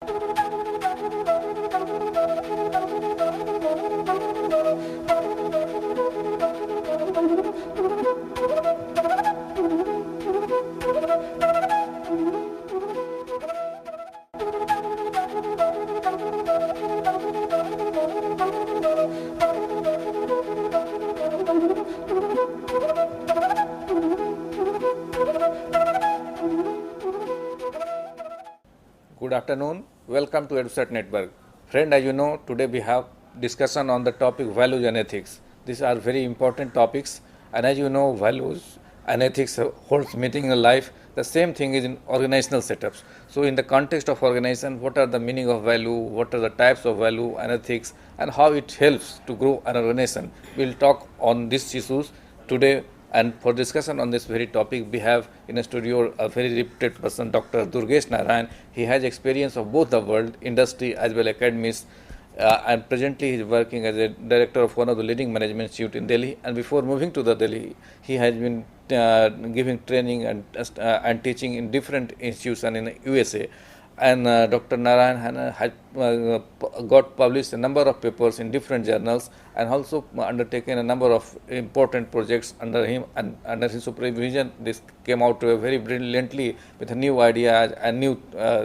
Good afternoon. Welcome to EduCert Network. Friend, as you know, today we have discussion on the topic values and ethics. These are very important topics, and as you know, values and ethics holds meaning in life. The same thing is in organizational setups. So, in the context of organization, what are the meaning of value, what are the types of value and ethics, and how it helps to grow an organization. We'll talk on these issues today. And for discussion on this very topic, we have in a studio a very reputed person, Dr. Durgesh Narayan. He has experience of both the world, industry as well as academies, and presently he is working as a director of one of the leading management institute in Delhi. And before moving to the Delhi, he has been giving training and teaching in different institutions in USA. And Dr. Narayan has got published a number of papers in different journals and also undertaken a number of important projects under him, and under his supervision this came out very brilliantly with new ideas and new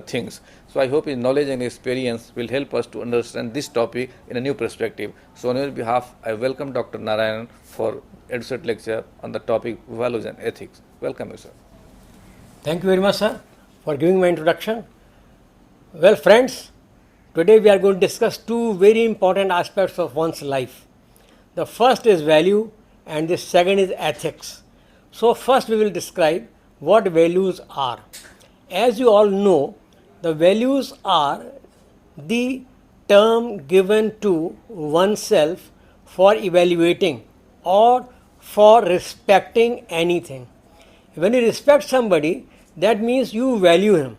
things. So I hope his knowledge and experience will help us to understand this topic in a new perspective. So on your behalf, I welcome Dr. Narayan for EduCert lecture on the topic values and ethics. Welcome you, sir. Thank you very much, sir, for giving my introduction. Well, friends, today we are going to discuss two very important aspects of one's life. The first is value and the second is ethics. So first we will describe what values are. As you all know, the values are the term given to oneself for evaluating or for respecting anything. When you respect somebody, that means you value him.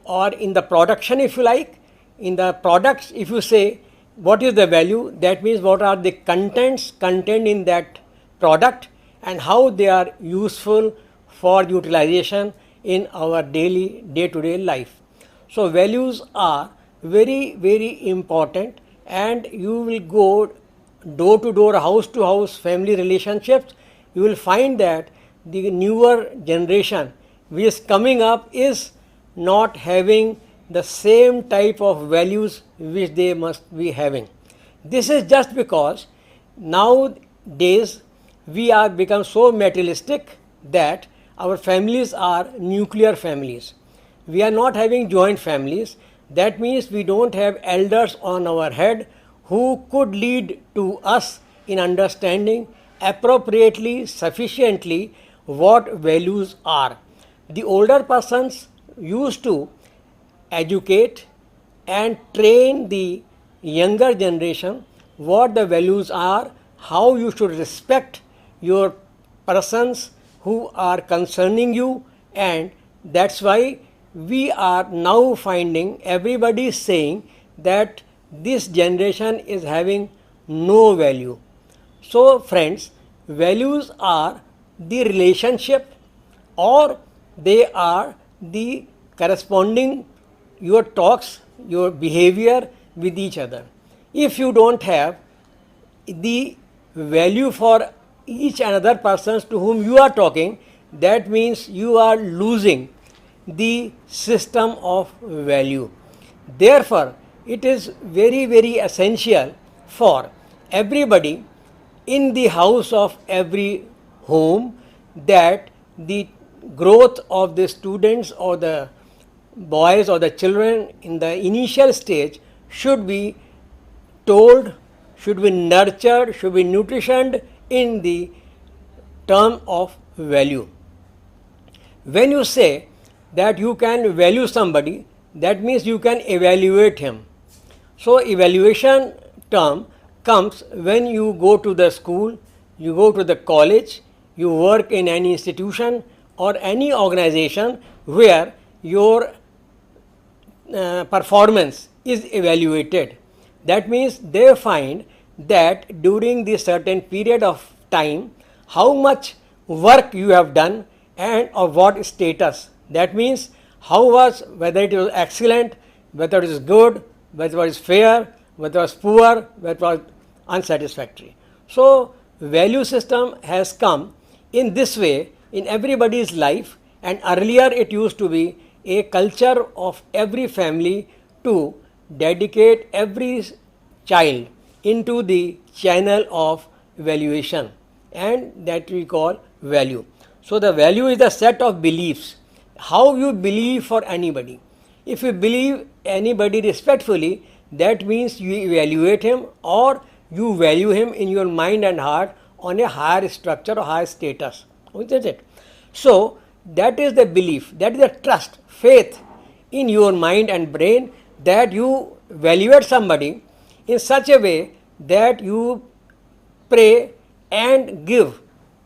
Or in the production, if you like, in the products, if you say what is the value, that means what are the contents contained in that product and how they are useful for utilization in our daily day-to-day life. So values are very, very important, and you will go door to door, house to house, family relationships, you will find that the newer generation which is coming up is not having the same type of values which they must be having. This is just because nowadays we are become so materialistic that our families are nuclear families. We are not having joint families. That means we don't have elders on our head who could lead to us in understanding appropriately, sufficiently what values are. The older persons used to educate and train the younger generation what the values are, how you should respect your persons who are concerning you, and that's why we are now finding everybody saying that this generation is having no value. So friends, values are the relationship, or they are the corresponding your talks, your behavior with each other. If you don't have the value for each another persons to whom you are talking, that means you are losing the system of value. Therefore, it is very, very essential for everybody in the house of every home that the growth of the students or the boys or the children in the initial stage should be told, should be nurtured, should be nutritioned in the term of value. When you say that you can value somebody, that means you can evaluate him. So evaluation term comes when you go to the school, you go to the college, you work in any institution or any organization where your performance is evaluated. That means they find that during this certain period of time, how much work you have done and of what status. That means how was, whether it was excellent, whether it is good, whether it is fair, whether it is poor, whether it is unsatisfactory. So, value system has come in this way in everybody's life, and earlier it used to be a culture of every family to dedicate every child into the channel of valuation, and that we call value. So, the value is the set of beliefs, how you believe for anybody. If you believe anybody respectfully, that means you evaluate him or you value him in your mind and heart on a higher structure or higher status. Isn't it? So, that is the belief, that is the trust, faith in your mind and brain that you evaluate somebody in such a way that you pray and give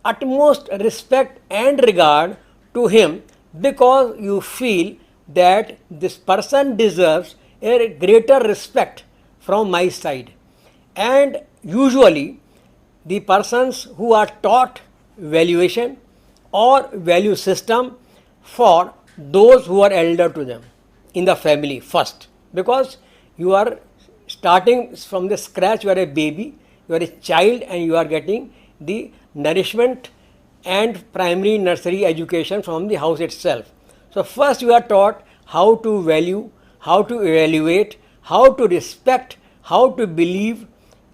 utmost respect and regard to him, because you feel that this person deserves a greater respect from my side. And usually the persons who are taught valuation or value system for those who are elder to them in the family first, because you are starting from the scratch, you are a baby, you are a child, and you are getting the nourishment and primary nursery education from the house itself. So, first you are taught how to value, how to evaluate, how to respect, how to believe,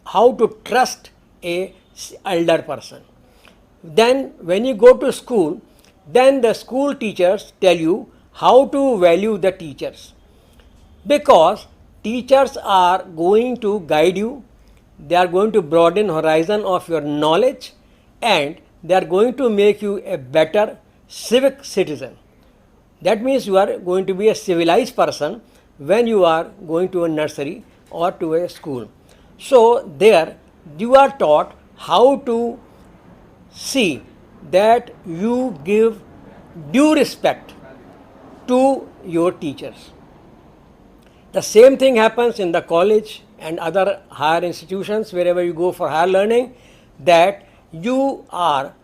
how to trust a elder person. Then when you go to school, then the school teachers tell you how to value the teachers, because teachers are going to guide you, they are going to broaden horizon of your knowledge, and they are going to make you a better civic citizen. That means you are going to be a civilized person when you are going to a nursery or to a school. So, there you are taught how to see that you give due respect to your teachers. The same thing happens in the college and other higher institutions wherever you go for higher learning, that you are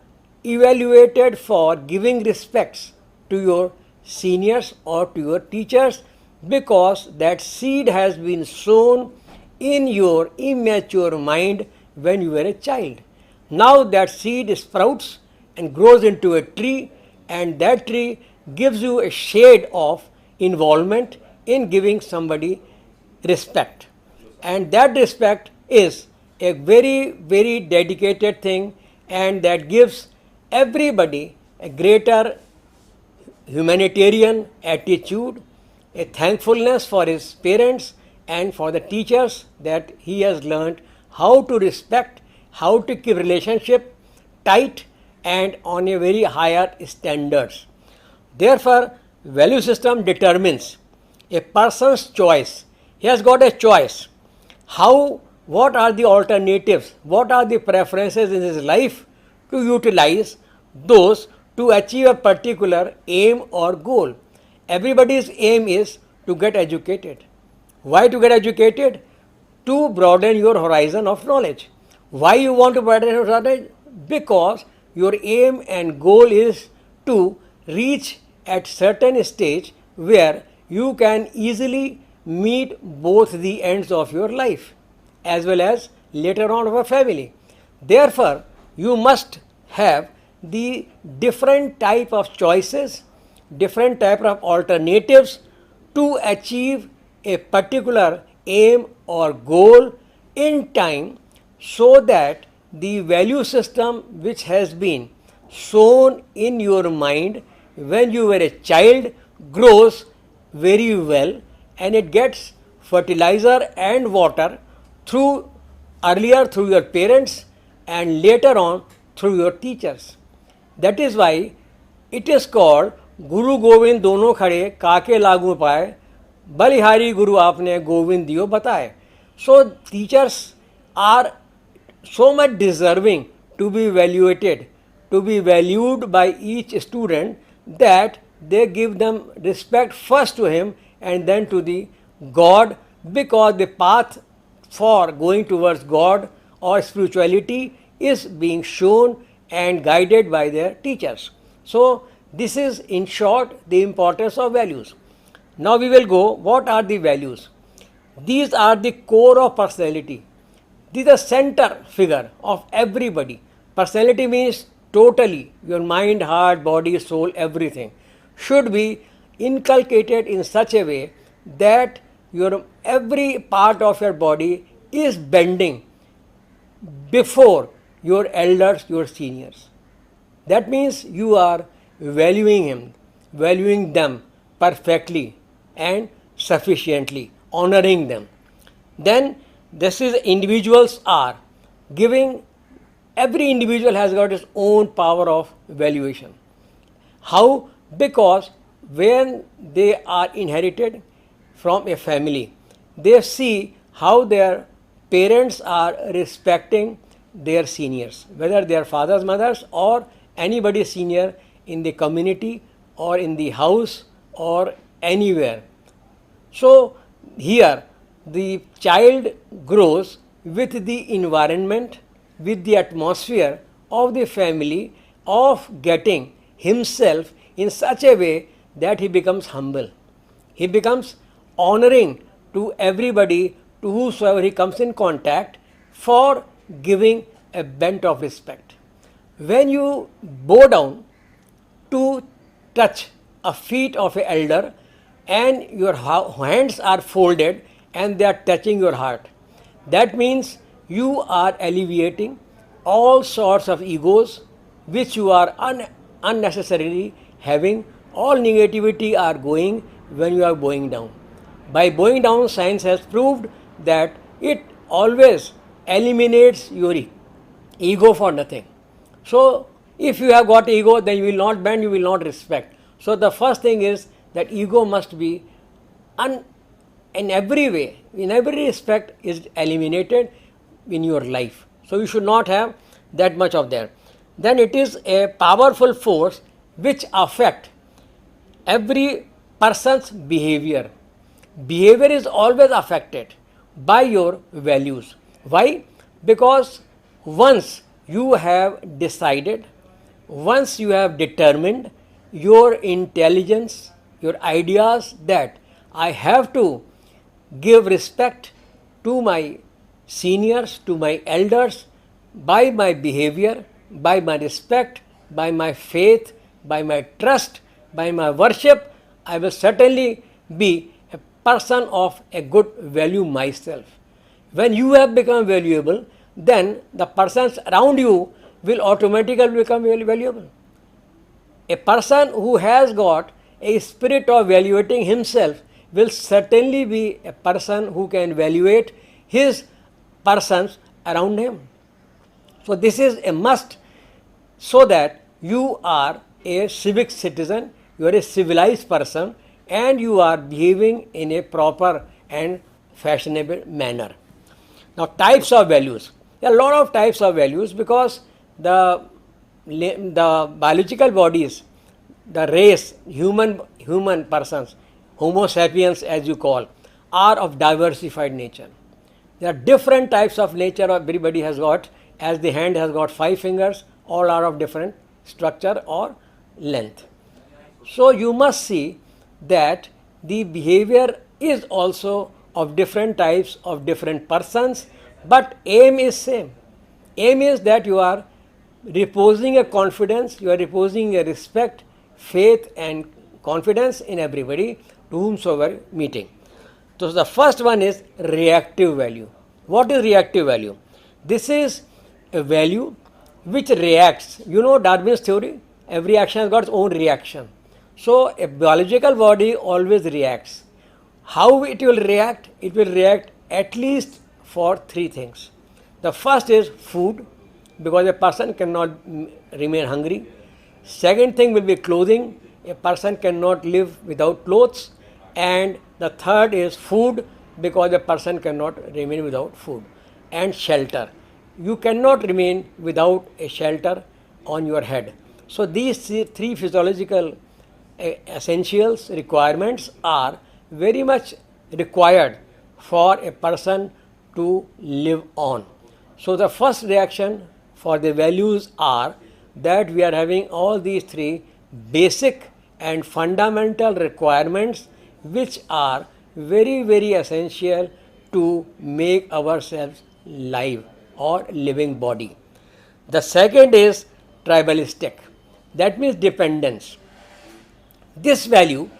evaluated for giving respects to your seniors or to your teachers, because that seed has been sown in your immature mind when you were a child. Now that seed sprouts and grows into a tree, and that tree gives you a shade of involvement in giving somebody respect, and that respect is a very, very dedicated thing, and that gives everybody a greater humanitarian attitude, a thankfulness for his parents and for the teachers that he has learned how to respect, how to keep relationship tight and on a very higher standards. Therefore, value system determines a person's choice. He has got a choice. What are the alternatives? What are the preferences in his life to utilize those to achieve a particular aim or goal? Everybody's aim is to get educated. Why to get educated? To broaden your horizon of knowledge. Why you want to broaden your knowledge? Because your aim and goal is to reach at certain stage where you can easily meet both the ends of your life as well as later on of a family. Therefore, you must have the different type of choices, different type of alternatives to achieve a particular aim or goal in time, so that the value system which has been sown in your mind when you were a child grows very well, and it gets fertilizer and water earlier through your parents and later on through your teachers. That is why it is called Guru Govind dono khade kaake lagu paye, balihari Guru aapne Govind diyo bataye. So teachers are so much deserving to be evaluated, to be valued by each student, that they give them respect first to him and then to the God, because the path for going towards God or spirituality is being shown and guided by their teachers. So this is in short the importance of values. Now we will go, what are the values? These are the core of personality. These are center figure of everybody. Personality means totally your mind, heart, body, soul, everything should be inculcated in such a way that your every part of your body is bending before your elders, your seniors. That means you are valuing him, valuing them perfectly and sufficiently, honoring them. Then this is individuals are giving, every individual has got his own power of valuation. How? Because when they are inherited from a family, they see how their parents are respecting their seniors, whether they are fathers, mothers, or anybody senior in the community or in the house or anywhere. So here the child grows with the environment, with the atmosphere of the family, of getting himself in such a way that he becomes humble. He becomes honoring to everybody to whosoever he comes in contact, for giving a bent of respect. When you bow down to touch a feet of an elder and your hands are folded and they are touching your heart, that means you are alleviating all sorts of egos which you are unnecessarily having. All negativity are going when you are bowing down. By bowing down, science has proved that it always eliminates your ego for nothing. So if you have got ego, then you will not bend, you will not respect. So the first thing is that ego must be in every way, in every respect, is eliminated in your life. So you should not have that much of that. Then it is a powerful force which affect every person's behavior. Behavior is always affected by your values. Why? Because once you have decided, once you have determined your intelligence, your ideas that I have to give respect to my seniors, to my elders, by my behavior, by my respect, by my faith, by my trust, by my worship, I will certainly be a person of a good value myself. When you have become valuable, then the persons around you will automatically become valuable. A person who has got a spirit of valuating himself will certainly be a person who can evaluate his persons around him. So this is a must, so that you are a civic citizen, you are a civilized person, and you are behaving in a proper and fashionable manner. Now, types of values. There are a lot of types of values, because the biological bodies, the race, human persons, Homo sapiens as you call, are of diversified nature. There are different types of nature everybody has got. As the hand has got 5 fingers, all are of different structure or length. So you must see that the behavior is also of different types of different persons, but aim is same. Aim is that you are reposing a confidence, you are reposing a respect, faith and confidence in everybody to whomsoever meeting. So the first one is reactive value. What is reactive value? This is a value which reacts. You know Darwin's theory, every action has got its own reaction. So a biological body always reacts. How it will react? It will react at least for 3 things. The first is food, because a person cannot remain hungry. Second thing will be clothing, a person cannot live without clothes. And the third is food, because a person cannot remain without food. And shelter. You cannot remain without a shelter on your head. So these 3 physiological essentials, requirements are very much required for a person to live on. So the first reaction for the values are that we are having all these 3 basic and fundamental requirements which are very, very essential to make ourselves live or living body. The second is tribalistic, that means dependence. This value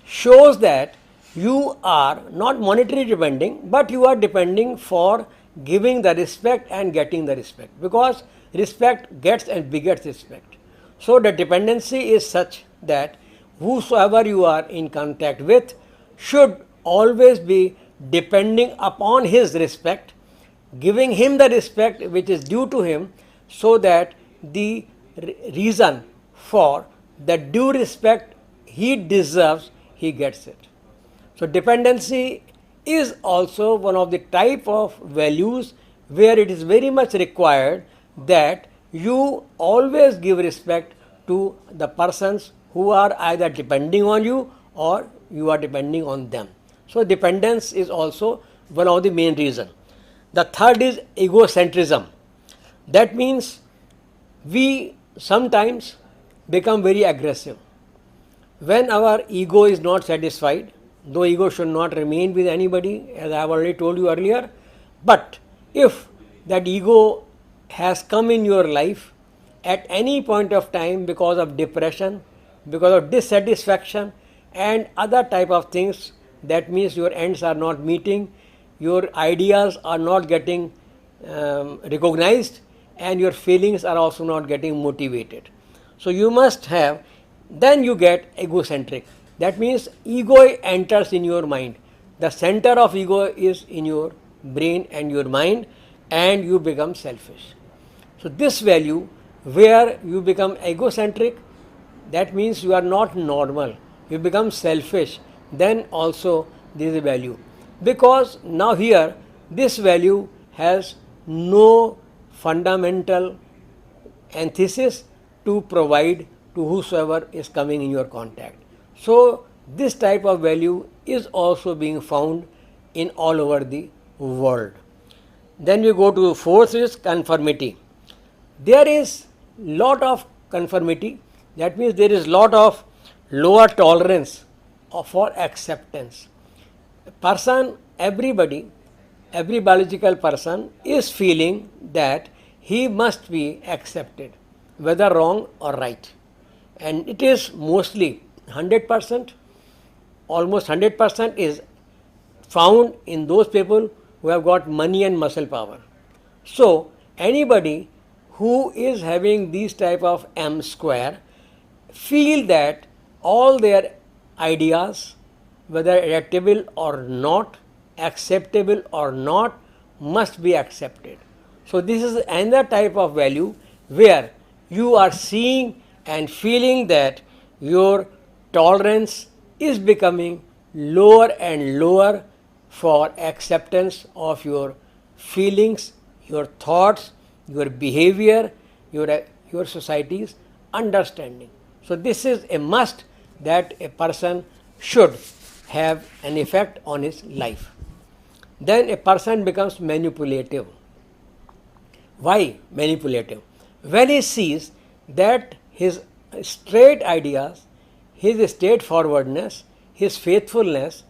shows that you are not monetarily depending, but you are depending for giving the respect and getting the respect, because respect gets and begets respect. So the dependency is such that whosoever you are in contact with should always be depending upon his respect, giving him the respect which is due to him, so that the reason for the due respect he deserves, he gets it. So dependency is also one of the type of values where it is very much required that you always give respect to the persons who are either depending on you or you are depending on them. So dependence is also one of the main reasons. The third is egocentrism. That means we sometimes become very aggressive. When our ego is not satisfied, though ego should not remain with anybody, as I have already told you earlier, but if that ego has come in your life at any point of time because of depression, because of dissatisfaction and other type of things, that means your ends are not meeting, your ideas are not getting recognized, and your feelings are also not getting motivated. So you must have, then you get egocentric. That means ego enters in your mind. The center of ego is in your brain and your mind, and you become selfish. So this value where you become egocentric, that means you are not normal, you become selfish, then also there is a value. Because now here this value has no fundamental antithesis to provide to whosoever is coming in your contact. So this type of value is also being found in all over the world. Then we go to fourth is conformity. There is lot of conformity, that means there is lot of lower tolerance for acceptance. Person, everybody, every biological person is feeling that he must be accepted, whether wrong or right. And it is mostly 100%, almost 100% is found in those people who have got money and muscle power. So anybody who is having these type of M square feel that all their ideas, whether adaptable or not, acceptable or not, must be accepted. So this is another type of value where you are seeing and feeling that your tolerance is becoming lower and lower for acceptance of your feelings, your thoughts, your behavior, your society's understanding. So this is a must that a person should have an effect on his life. Then a person becomes manipulative. Why manipulative? When he sees that his straight ideas, his straightforwardness, his faithfulness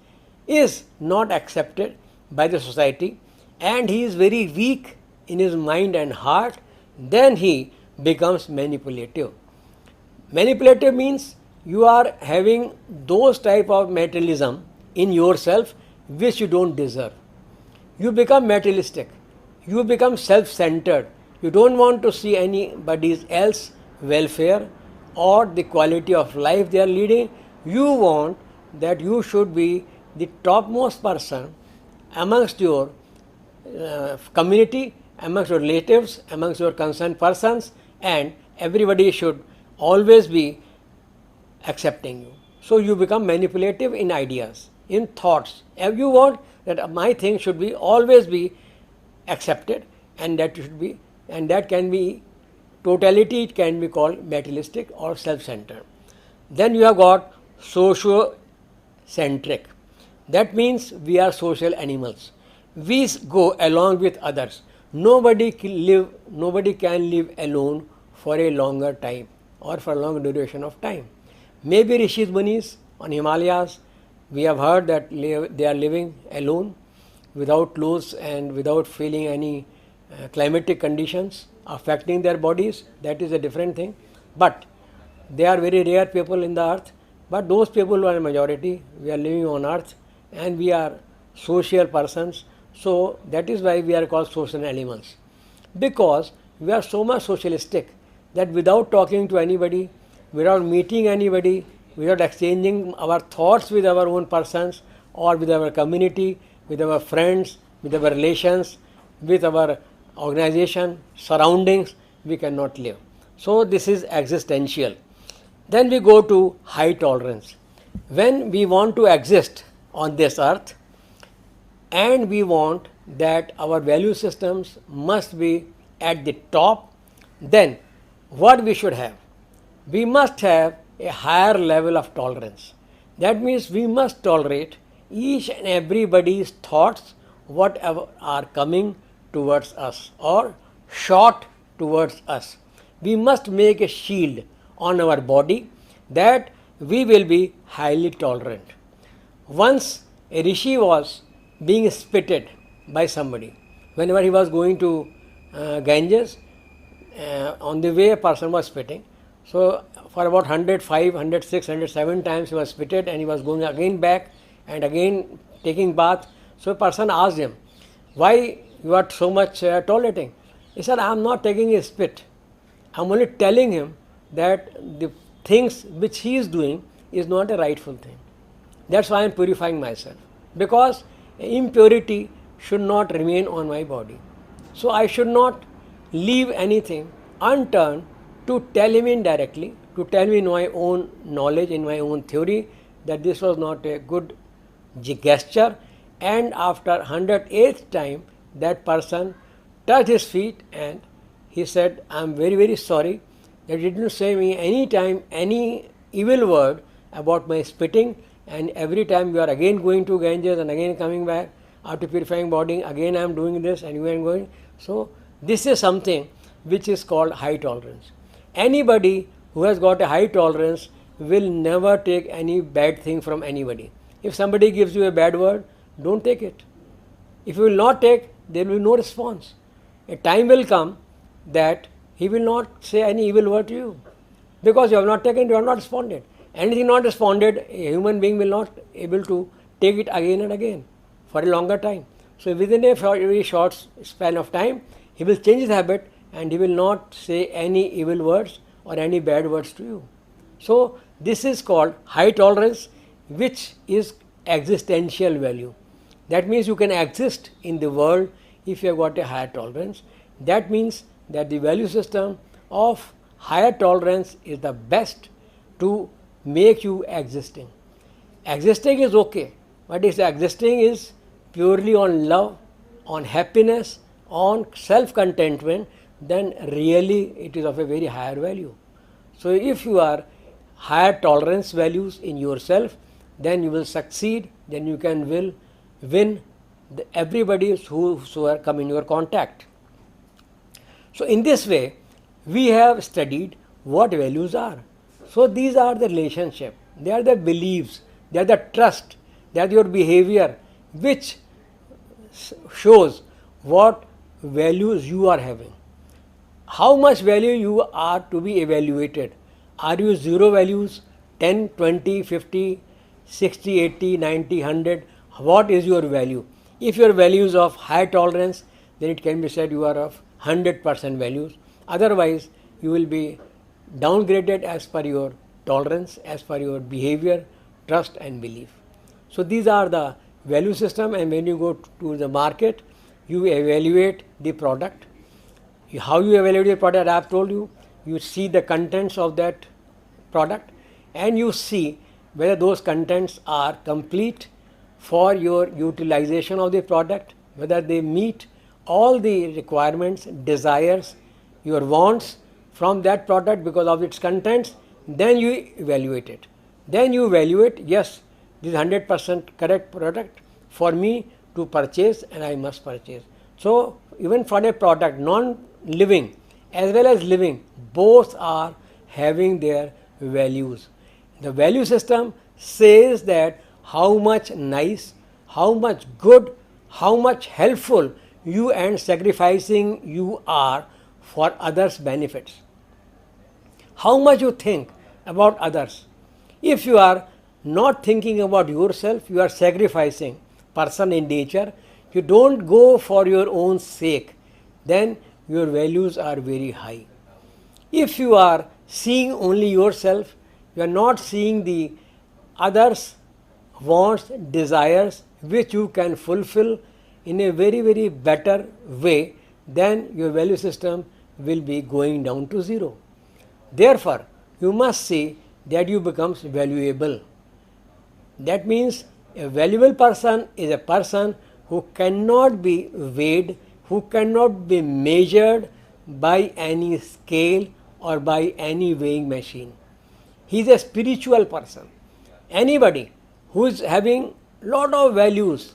is not accepted by the society, and he is very weak in his mind and heart, then he becomes manipulative. Manipulative means you are having those type of materialism in yourself which you don't deserve. You become materialistic, you become self-centered, you don't want to see anybody else's welfare or the quality of life they are leading. You want that you should be the topmost person amongst your community, amongst your relatives, amongst your concerned persons, and everybody should always be accepting you. So you become manipulative in ideas, in thoughts. If you want that my thing should be always be accepted, and that should be, and that can be totality, it can be called materialistic or self-centered. Then you have got socio-centric. That means we are social animals. We go along with others. Nobody can live alone for a longer time or for a long duration of time. Maybe Rishis Munis on Himalayas, We have heard that they are living alone, without clothes and without feeling any climatic conditions affecting their bodies. That is a different thing. But they are very rare people in the earth. But those people are a majority. We are living on earth and we are social persons. So that is why we are called social animals. Because we are so much socialistic that without talking to anybody, without meeting anybody, without exchanging our thoughts with our own persons or with our community, with our friends, with our relations, with our organization, surroundings, we cannot live. So this is existential. Then we go to high tolerance. When we want to exist on this earth and we want that our value systems must be at the top, then what we should have? We must have a higher level of tolerance. That means we must tolerate each and everybody's thoughts, whatever are coming towards us or shot towards us. We must make a shield on our body that we will be highly tolerant. Once a rishi was being spitted by somebody. Whenever he was going to Ganges, on the way a person was spitting. So for about 105, 106, 107 times he was spitted and he was going again back and again taking bath. So a person asked him, why you are so much tolerating? He said, I am not taking a spit. I am only telling him that the things which he is doing is not a rightful thing. That's why I am purifying myself. Because impurity should not remain on my body. So I should not leave anything unturned to tell him indirectly, to tell me in my own knowledge, in my own theory, that this was not a good gesture. And after 108th time, that person touched his feet and he said, I am very, very sorry that you didn't say me any time any evil word about my spitting, and every time you are again going to Ganges and again coming back after purifying body, again I am doing this and you are going. So this is something which is called high tolerance. Anybody who has got a high tolerance will never take any bad thing from anybody. If somebody gives you a bad word, don't take it. If you will not take, there will be no response. A time will come that he will not say any evil word to you because you have not taken, you have not responded. Anything not responded, a human being will not able to take it again and again for a longer time. So within a very short span of time, he will change his habit and he will not say any evil words or any bad words to you. So this is called high tolerance, which is existential value. That means you can exist in the world if you have got a higher tolerance. That means that the value system of higher tolerance is the best to make you existing. Existing is okay, but if existing is purely on love, on happiness, on self-contentment, then really it is of a very higher value. So if you are higher tolerance values in yourself, then you will succeed, then you can will win everybody who are come in your contact. So in this way, we have studied what values are. So these are the relationship, they are the beliefs, they are the trust, they are your behavior, which shows what values you are having. How much value you are to be evaluated. Are you 0 values, 10, 20, 50, 60, 80, 90, 100? What is your value? If your value is of high tolerance, then it can be said you are of 100% values. Otherwise, you will be downgraded as per your tolerance, as per your behavior, trust and belief. So these are the value system, and when you go to the market, you evaluate the product. How you evaluate the product, I have told you. You see the contents of that product and you see whether those contents are complete for your utilization of the product, whether they meet all the requirements, desires, your wants from that product because of its contents. Then you evaluate it. Then you evaluate, yes, this is 100% correct product for me to purchase and I must purchase. So even for a product, non-living as well as living, both are having their values. The value system says that how much nice, how much good, how much helpful you and sacrificing you are for others' benefits. How much you think about others. If you are not thinking about yourself, you are sacrificing person in nature. You don't go for your own sake, then your values are very high. If you are seeing only yourself, you are not seeing the others' wants, desires, which you can fulfill in a very, very better way, then your value system will be going down to zero. Therefore, you must see that you becomes valuable. That means a valuable person is a person who cannot be weighed, who cannot be measured by any scale or by any weighing machine. He is a spiritual person. Anybody who is having lot of values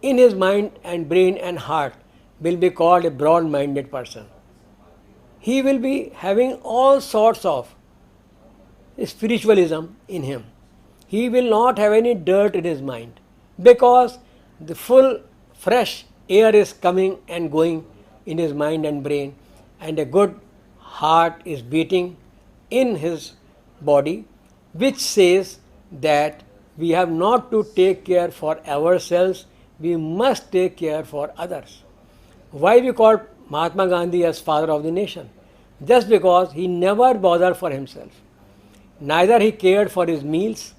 in his mind and brain and heart will be called a broad-minded person. He will be having all sorts of spiritualism in him. He will not have any dirt in his mind because the full fresh air is coming and going in his mind and brain, and a good heart is beating in his body, which says that we have not to take care for ourselves, we must take care for others. Why we call Mahatma Gandhi as father of the nation? Just because he never bothered for himself. Neither he cared for his meals,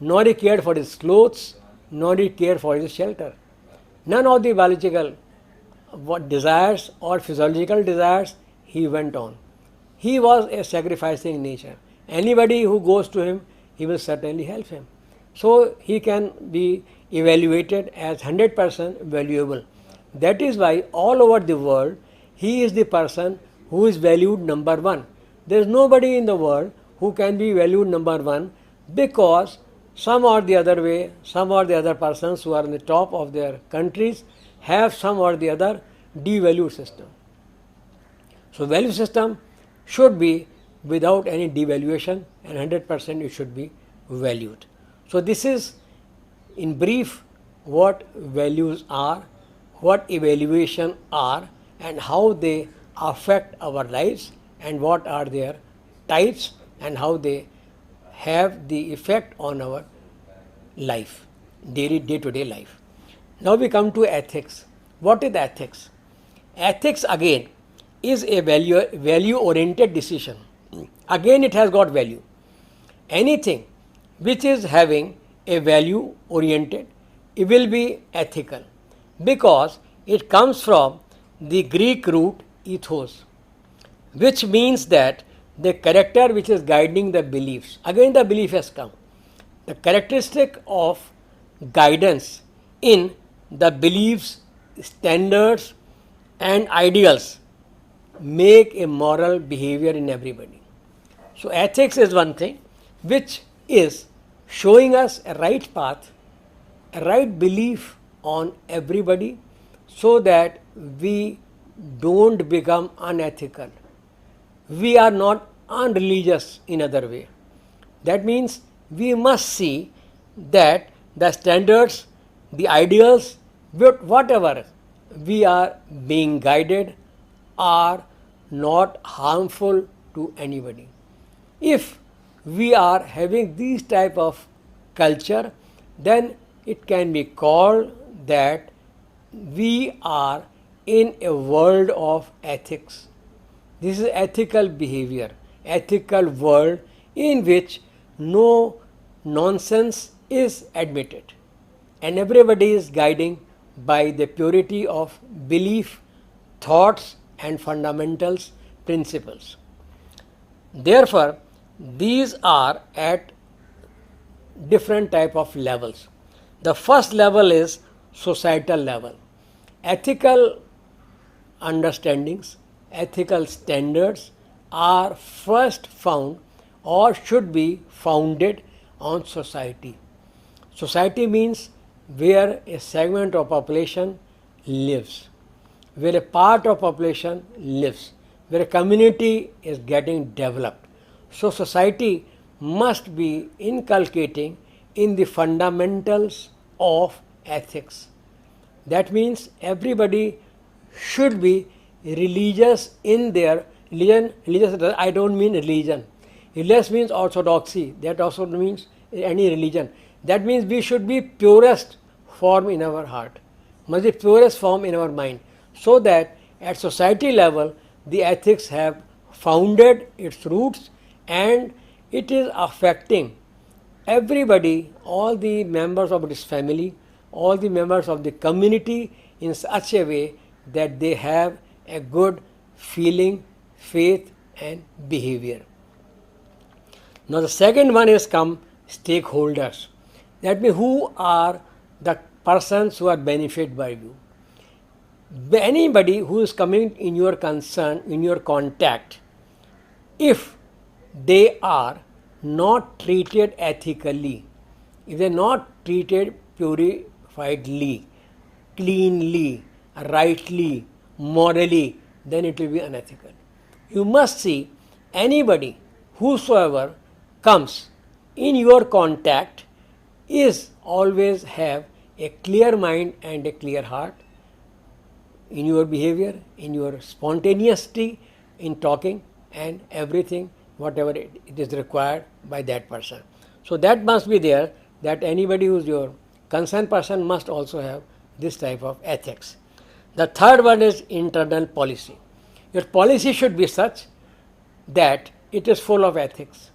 nor he cared for his clothes, nor he cared for his shelter. None of the biological desires or physiological desires he went on. He was a sacrificing nature. Anybody who goes to him, he will certainly help him. So he can be evaluated as 100% valuable. That is why all over the world, he is the person who is valued number one. There is nobody in the world who can be valued number one, because some or the other way, some or the other persons who are on the top of their countries have some or the other devalued system. So value system should be without any devaluation, and 100% it should be valued. So this is in brief what values are, what evaluation are, and how they affect our lives, and what are their types, and how they have the effect on our life, day-to-day life. Now we come to ethics. What is ethics? Ethics again is a value-oriented decision. Again it has got value. Anything which is having a value oriented, it will be ethical, because it comes from the Greek root ethos, which means that the character which is guiding the beliefs. Again the belief has come. The characteristic of guidance in the beliefs, standards and ideals make a moral behavior in everybody. So ethics is one thing which is showing us a right path, a right belief on everybody, so that we don't become unethical. We are not unreligious in other way. That means we must see that the standards, the ideals, whatever we are being guided are not harmful to anybody. If we are having this type of culture, then it can be called that we are in a world of ethics. This is ethical behavior, ethical world in which no nonsense is admitted, and everybody is guiding by the purity of belief, thoughts and fundamentals, principles. Therefore, these are at different type of levels. The first level is societal level. Ethical understandings, ethical standards are first found or should be founded on society. Society means where a segment of population lives, where a part of population lives, where a community is getting developed. So society must be inculcating in the fundamentals of ethics. That means everybody should be religious in their religion. Religious, I don't mean religion. Religious means orthodoxy. That also means any religion. That means we should be purest form in our heart, must be purest form in our mind, so that at society level the ethics have founded its roots and it is affecting everybody, all the members of this family, all the members of the community in such a way that they have a good feeling, faith and behavior. Now the second one is come stakeholders. That means who are the persons who are benefited by you. Anybody who is coming in your concern, in your contact, if they are not treated ethically, if they are not treated purifiedly, cleanly, rightly, morally, then it will be unethical. You must see anybody, whosoever comes in your contact is always have a clear mind and a clear heart in your behavior, in your spontaneity, in talking and everything, whatever it is required by that person. So that must be there, that anybody who is your concerned person must also have this type of ethics. The third one is internal policy. Your policy should be such that it is full of ethics.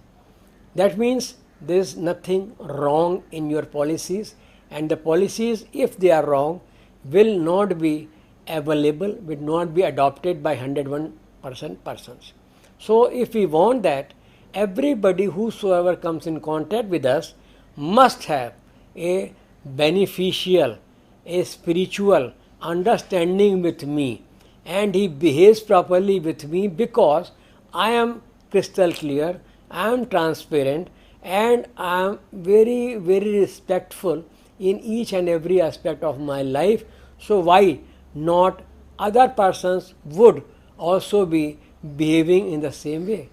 That means there is nothing wrong in your policies, and the policies, if they are wrong, will not be available, will not be adopted by 101% persons. So if we want that, everybody whosoever comes in contact with us must have a beneficial, a spiritual understanding with me, and he behaves properly with me because I am crystal clear, I am transparent, and I am very, very respectful in each and every aspect of my life. So why not other persons would also be behaving in the same way?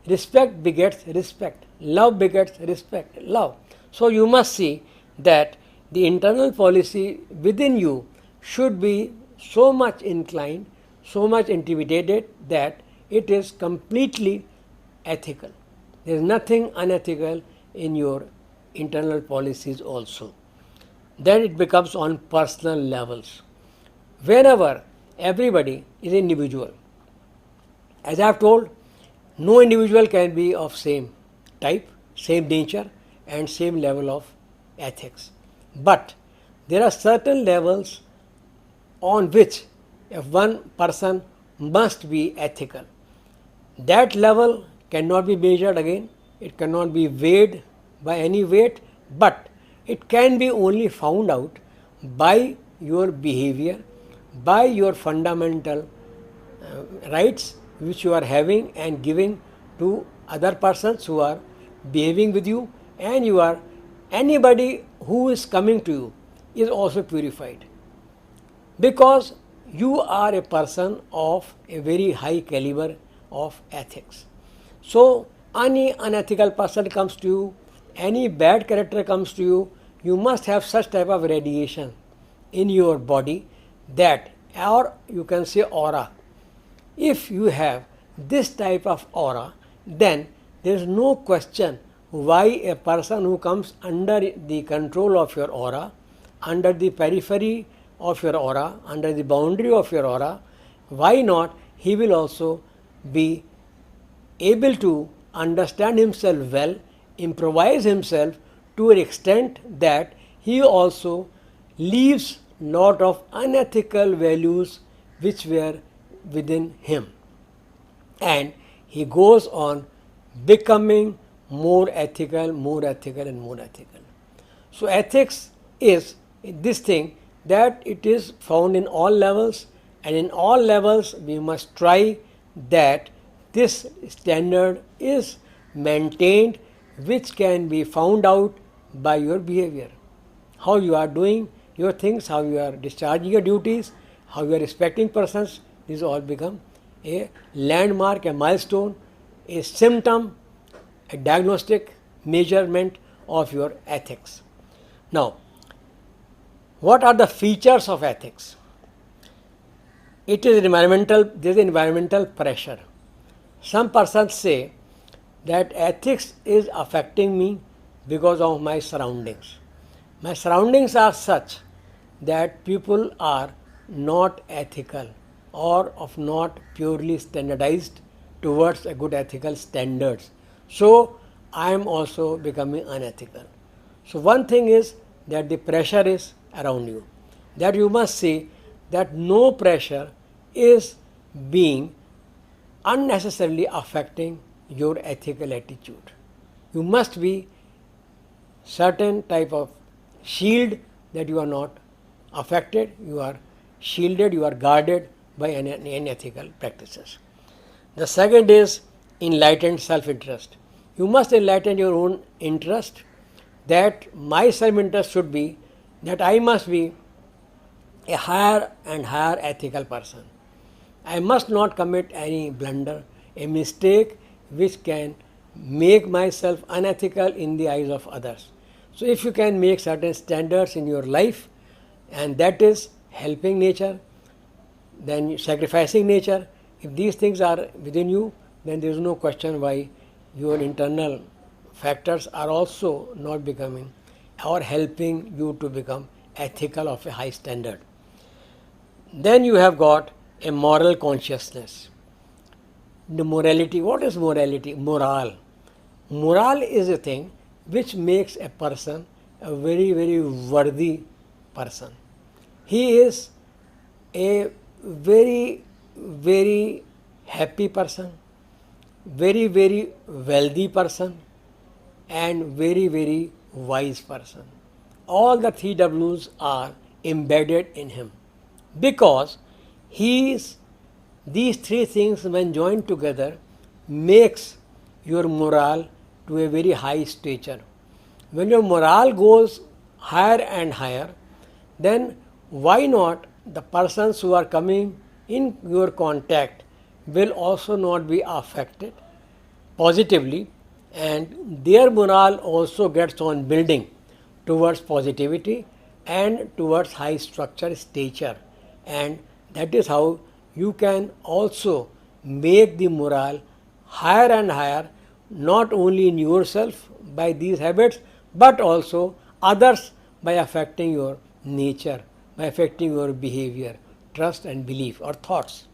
Respect begets respect, love begets respect, love. So you must see that the internal policy within you should be so much inclined, so much intimidated that it is completely ethical. There is nothing unethical in your internal policies also. Then it becomes on personal levels. Whenever everybody is individual, as I have told, no individual can be of same type, same nature and same level of ethics. But there are certain levels on which if one person must be ethical. That level cannot be measured again, it cannot be weighed by any weight, but it can be only found out by your behavior, by your fundamental rights which you are having and giving to other persons who are behaving with you, and you are anybody who is coming to you is also purified, because you are a person of a very high caliber of ethics. So any unethical person comes to you, any bad character comes to you, you must have such type of radiation in your body, that, or you can say aura. If you have this type of aura, then there is no question why a person who comes under the control of your aura, under the periphery of your aura, under the boundary of your aura, why not he will also be able to understand himself well, improvise himself to an extent that he also leaves lot of unethical values which were within him, and he goes on becoming more ethical, more ethical and more ethical. So ethics is this thing that it is found in all levels, and in all levels we must try that this standard is maintained, which can be found out by your behavior, how you are doing your things, how you are discharging your duties, how you are respecting persons. These all become a landmark, a milestone, a symptom, a diagnostic measurement of your ethics. Now, what are the features of ethics? It is environmental, there is environmental pressure. Some persons say that ethics is affecting me because of my surroundings. My surroundings are such that people are not ethical or of not purely standardized towards a good ethical standards. So I am also becoming unethical. So one thing is that the pressure is around you. That you must see that no pressure is being unnecessarily affecting your ethical attitude. You must be certain type of shield that you are not affected, you are shielded, you are guarded by unethical practices. The second is enlightened self-interest. You must enlighten your own interest, that my self-interest should be that I must be a higher and higher ethical person. I must not commit any blunder, a mistake which can make myself unethical in the eyes of others. So if you can make certain standards in your life, and that is helping nature, then sacrificing nature, if these things are within you, then there is no question why your internal factors are also not becoming or helping you to become ethical of a high standard. Then you have got a moral consciousness. The morality, what is morality? Moral. Moral is a thing which makes a person a very, very worthy person. He is a very, very happy person, very, very wealthy person, and very, very wise person. All the three W's are embedded in him, because he is, these three things when joined together makes your morale to a very high stature. When your morale goes higher and higher, then why not the persons who are coming in your contact will also not be affected positively, and their morale also gets on building towards positivity and towards high structure stature, and that is how you can also make the morale higher and higher, not only in yourself by these habits, but also others by affecting your nature, by affecting your behavior, trust and belief or thoughts.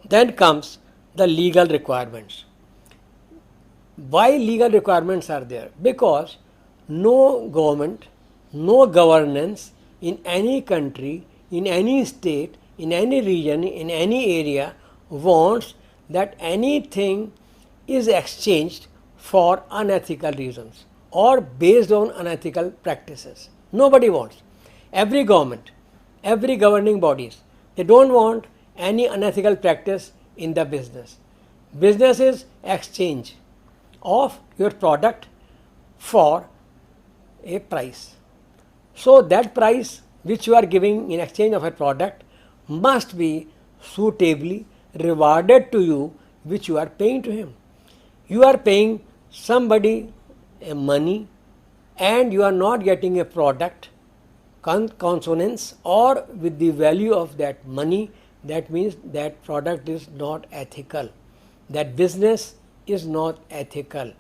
Then comes the legal requirements. Why legal requirements are there? Because no government, no governance in any country, in any state, in any region, in any area wants that anything is exchanged for unethical reasons or based on unethical practices. Nobody wants. Every government, every governing bodies, they don't want any unethical practice in the business. Business is exchange of your product for a price. So that price which you are giving in exchange of a product must be suitably rewarded to you, which you are paying to him. You are paying somebody a money and you are not getting a product consonance or with the value of that money. That means that product is not ethical, that business is not ethical,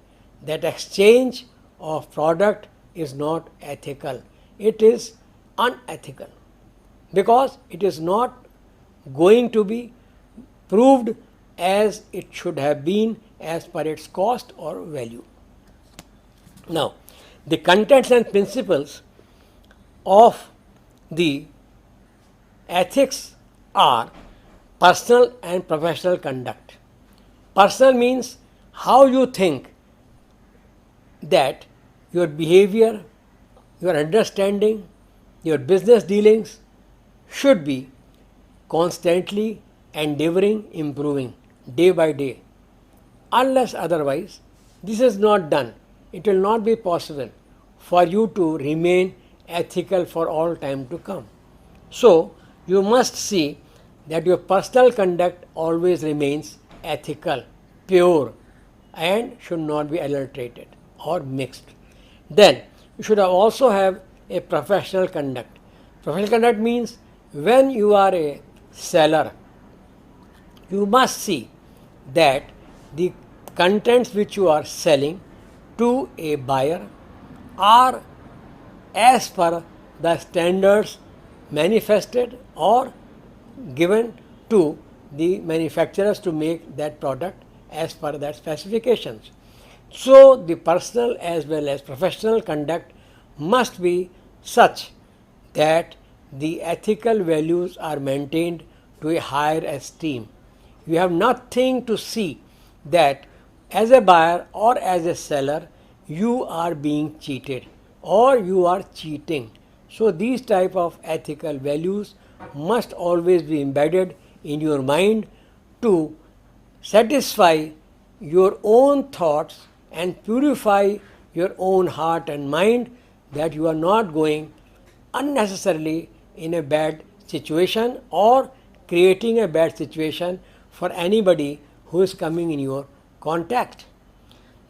that exchange of product is not ethical, it is unethical, because it is not going to be proved as it should have been as per its cost or value. Now, the contents and principles of the ethics are personal and professional conduct. Personal means how you think that your behavior, your understanding, your business dealings should be constantly endeavoring, improving day by day. Unless otherwise, this is not done, it will not be possible for you to remain ethical for all time to come. So, you must see that your personal conduct always remains ethical, pure, and should not be adulterated or mixed. Then you should also have a professional conduct. Professional conduct means when you are a seller, you must see that the contents which you are selling to a buyer are as per the standards manifested or given to the manufacturers to make that product as per that specifications. So the personal as well as professional conduct must be such that the ethical values are maintained to a higher esteem. You have nothing to see that as a buyer or as a seller you are being cheated or you are cheating. So these type of ethical values must always be embedded in your mind to satisfy your own thoughts and purify your own heart and mind, that you are not going unnecessarily in a bad situation or creating a bad situation for anybody who is coming in your contact.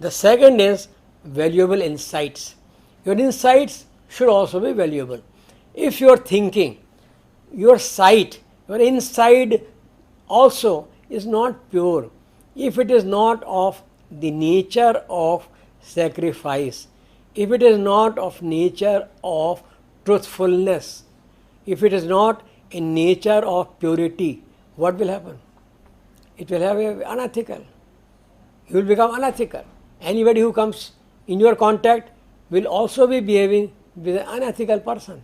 The second is valuable insights. Your insights should also be valuable. If your thinking, your sight, your inside also is not pure, if it is not of the nature of sacrifice, if it is not of nature of truthfulness, if it is not in nature of purity, what will happen? It will have a unethical. You will become unethical. Anybody who comes in your contact will also be behaving with an unethical person.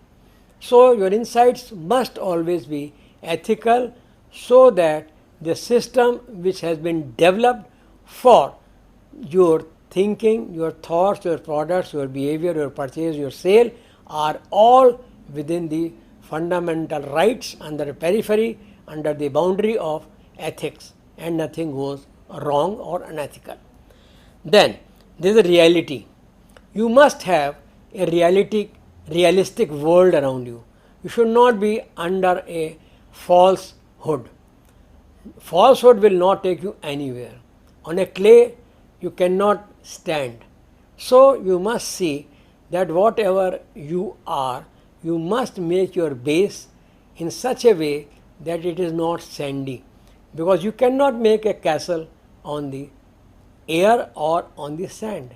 So your insights must always be ethical, so that the system which has been developed for your thinking, your thoughts, your products, your behavior, your purchase, your sale are all within the fundamental rights, under the periphery, under the boundary of ethics, and nothing goes wrong or unethical. Then there is a reality. You must have a realistic world around you. You should not be under a falsehood. Falsehood will not take you anywhere. On a clay you cannot stand. So you must see that whatever you are, you must make your base in such a way that it is not sandy, because you cannot make a castle on the air or on the sand,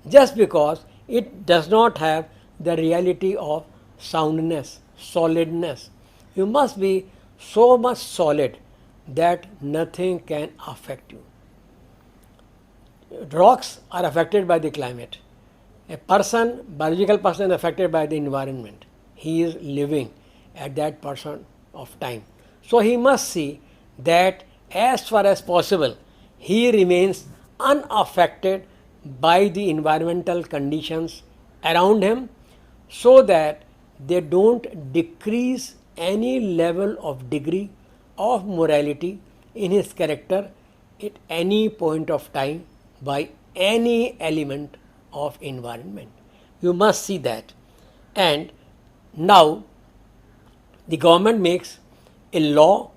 just because it does not have the reality of soundness, solidness. You must be so much solid that nothing can affect you. Rocks are affected by the climate. A person, biological person, is affected by the environment. He is living at that person of time. So he must see that as far as possible he remains unaffected by the environmental conditions around him, so that they don't decrease any level of degree of morality in his character at any point of time by any element of environment. You must see that. And now the government makes a law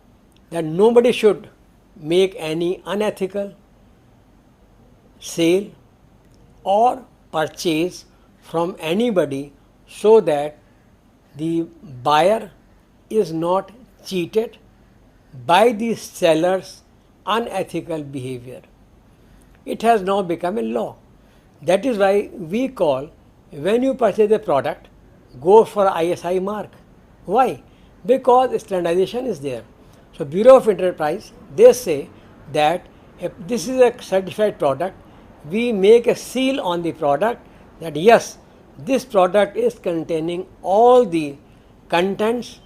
that nobody should make any unethical sale or purchase from anybody, so that the buyer is not cheated by the seller's unethical behavior. It has now become a law. That is why we call, when you purchase a product, go for ISI mark. Why? Because standardization is there. So Bureau of Enterprise, they say that if this is a certified product, we make a seal on the product that yes, this product is containing all the contents,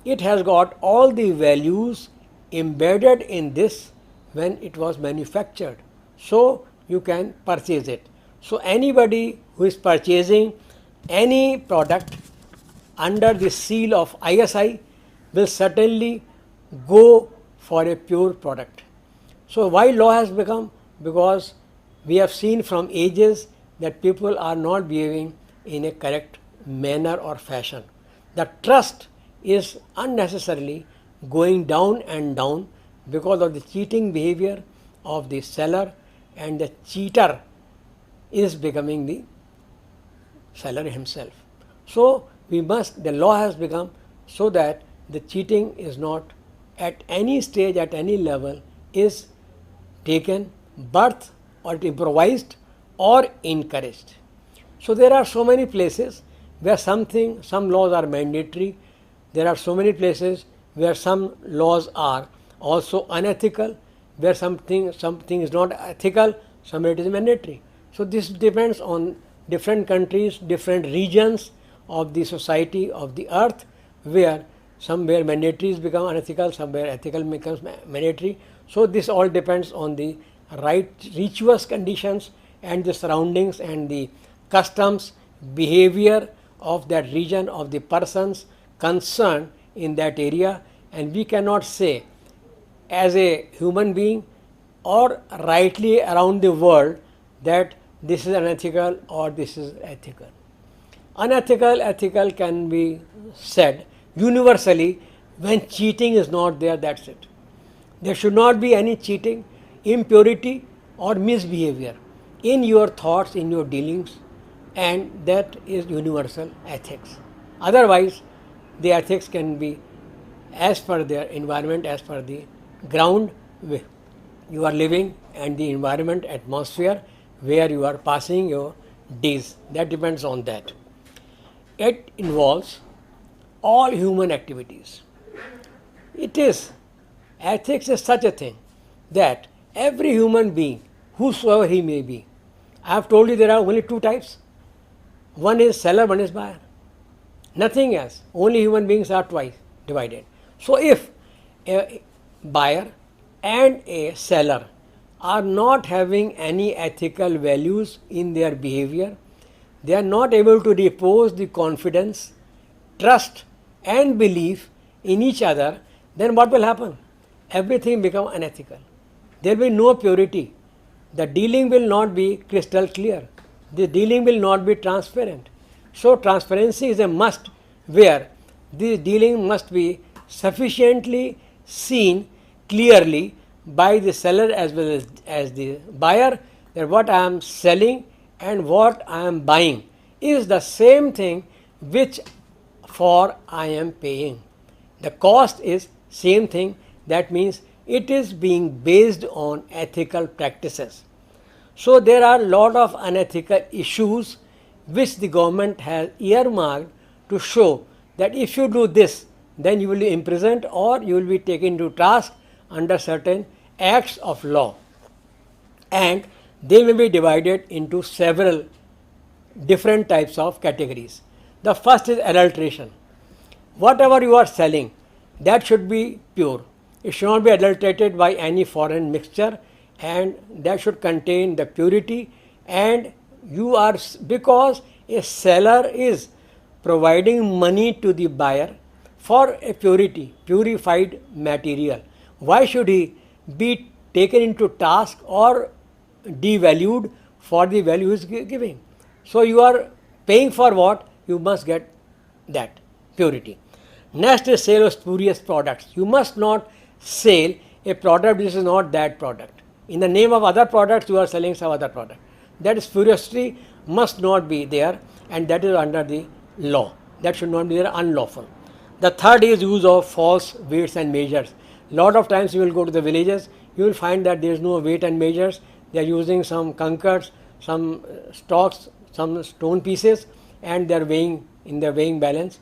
it has got all the values embedded in this when it was manufactured. So you can purchase it. So anybody who is purchasing any product under the seal of ISI will certainly go for a pure product. So why law has become? Because we have seen from ages that people are not behaving in a correct manner or fashion. The trust is unnecessarily going down and down because of the cheating behavior of the seller, and the cheater is becoming the seller himself. So the law has become so that the cheating is not at any stage, at any level, is taken birth or improvised or encouraged. So there are so many places where some laws are mandatory. There are so many places where some laws are also unethical, where something is not ethical, some it is mandatory. So this depends on different countries, different regions of the society of the earth, where somewhere mandatories become unethical, somewhere ethical becomes mandatory. So this all depends on the right rituous conditions and the surroundings and the customs, behavior of that region, of the persons concerned in that area. And we cannot say as a human being or rightly around the world that this is unethical or this is ethical. Unethical, ethical can be said universally when cheating is not there, that's it. There should not be any cheating, impurity or misbehavior in your thoughts, in your dealings, and that is universal ethics. Otherwise, the ethics can be as per their environment, as per the ground where you are living and the environment, atmosphere where you are passing your days. That depends on that. It involves all human activities. Ethics is such a thing that every human being, whosoever he may be, I have told you there are only two types. One is seller, one is buyer. Nothing else. Only human beings are twice divided. So if a buyer and a seller are not having any ethical values in their behavior, they are not able to repose the confidence, trust and belief in each other, then what will happen? Everything become unethical. There will be no purity. The dealing will not be crystal clear. The dealing will not be transparent. So transparency is a must, where the dealing must be sufficiently seen clearly by the seller as well as the buyer, that what I am selling and what I am buying is the same thing which for I am paying. The cost is same thing. That means it is being based on ethical practices. So there are a lot of unethical issues which the government has earmarked to show that if you do this, then you will be imprisoned or you will be taken to task under certain acts of law. And they may be divided into several different types of categories. The first is adulteration. Whatever you are selling, that should be pure. It should not be adulterated by any foreign mixture, and that should contain the purity. And you are, because a seller is providing money to the buyer for a purified material, why should he be taken into task or devalued for the value he is giving? So you are paying for what? You must get that purity. Next is sale of spurious products. You must not sell a product which is not that product. In the name of other products, you are selling some other product. That spuriously must not be there, and that is under the law. That should not be there, unlawful. The third is use of false weights and measures. Lot of times you will go to the villages, you will find that there is no weight and measures. They are using some conchers, some stalks, some stone pieces, and they are weighing in the weighing balance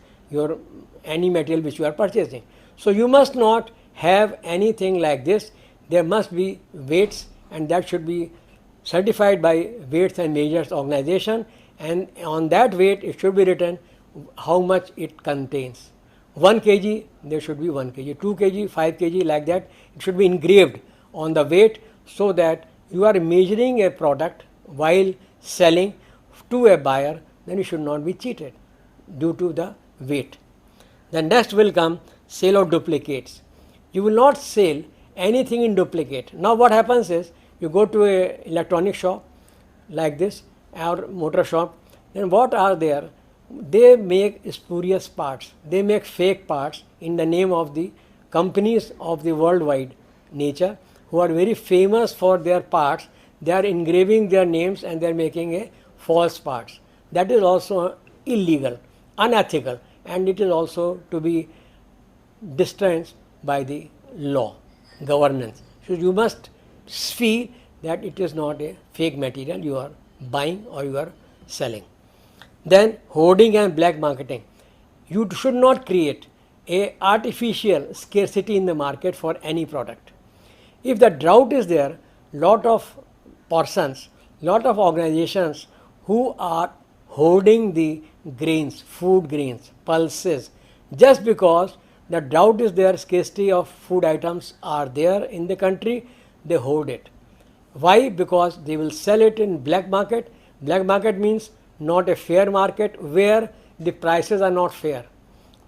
any material which you are purchasing. So you must not have anything like this. There must be weights, and that should be certified by Weights and Measures Organization, and on that weight it should be written how much it contains. 1 kg, there should be 1 kg, 2 kg, 5 kg, like that. It should be engraved on the weight, so that you are measuring a product while selling to a buyer, then you should not be cheated due to the weight. The next will come sale of duplicates. You will not sell anything in duplicate. Now what happens is, you go to a electronic shop like this or motor shop, then what are there? They make spurious parts. They make fake parts in the name of the companies of the worldwide nature who are very famous for their parts. They are engraving their names and they are making a false parts. that is also illegal, unethical, and it is also to be distanced by the law, governance. So you must feel that it is not a fake material you are buying or you are selling. Then hoarding and black marketing. You should not create a artificial scarcity in the market for any product. If the drought is there, lot of persons, lot of organizations who are hoarding the grains, food grains, pulses, just because the drought is there, scarcity of food items are there in the country, they hoard it. Why? Because they will sell it in black market. Black market means not a fair market where the prices are not fair.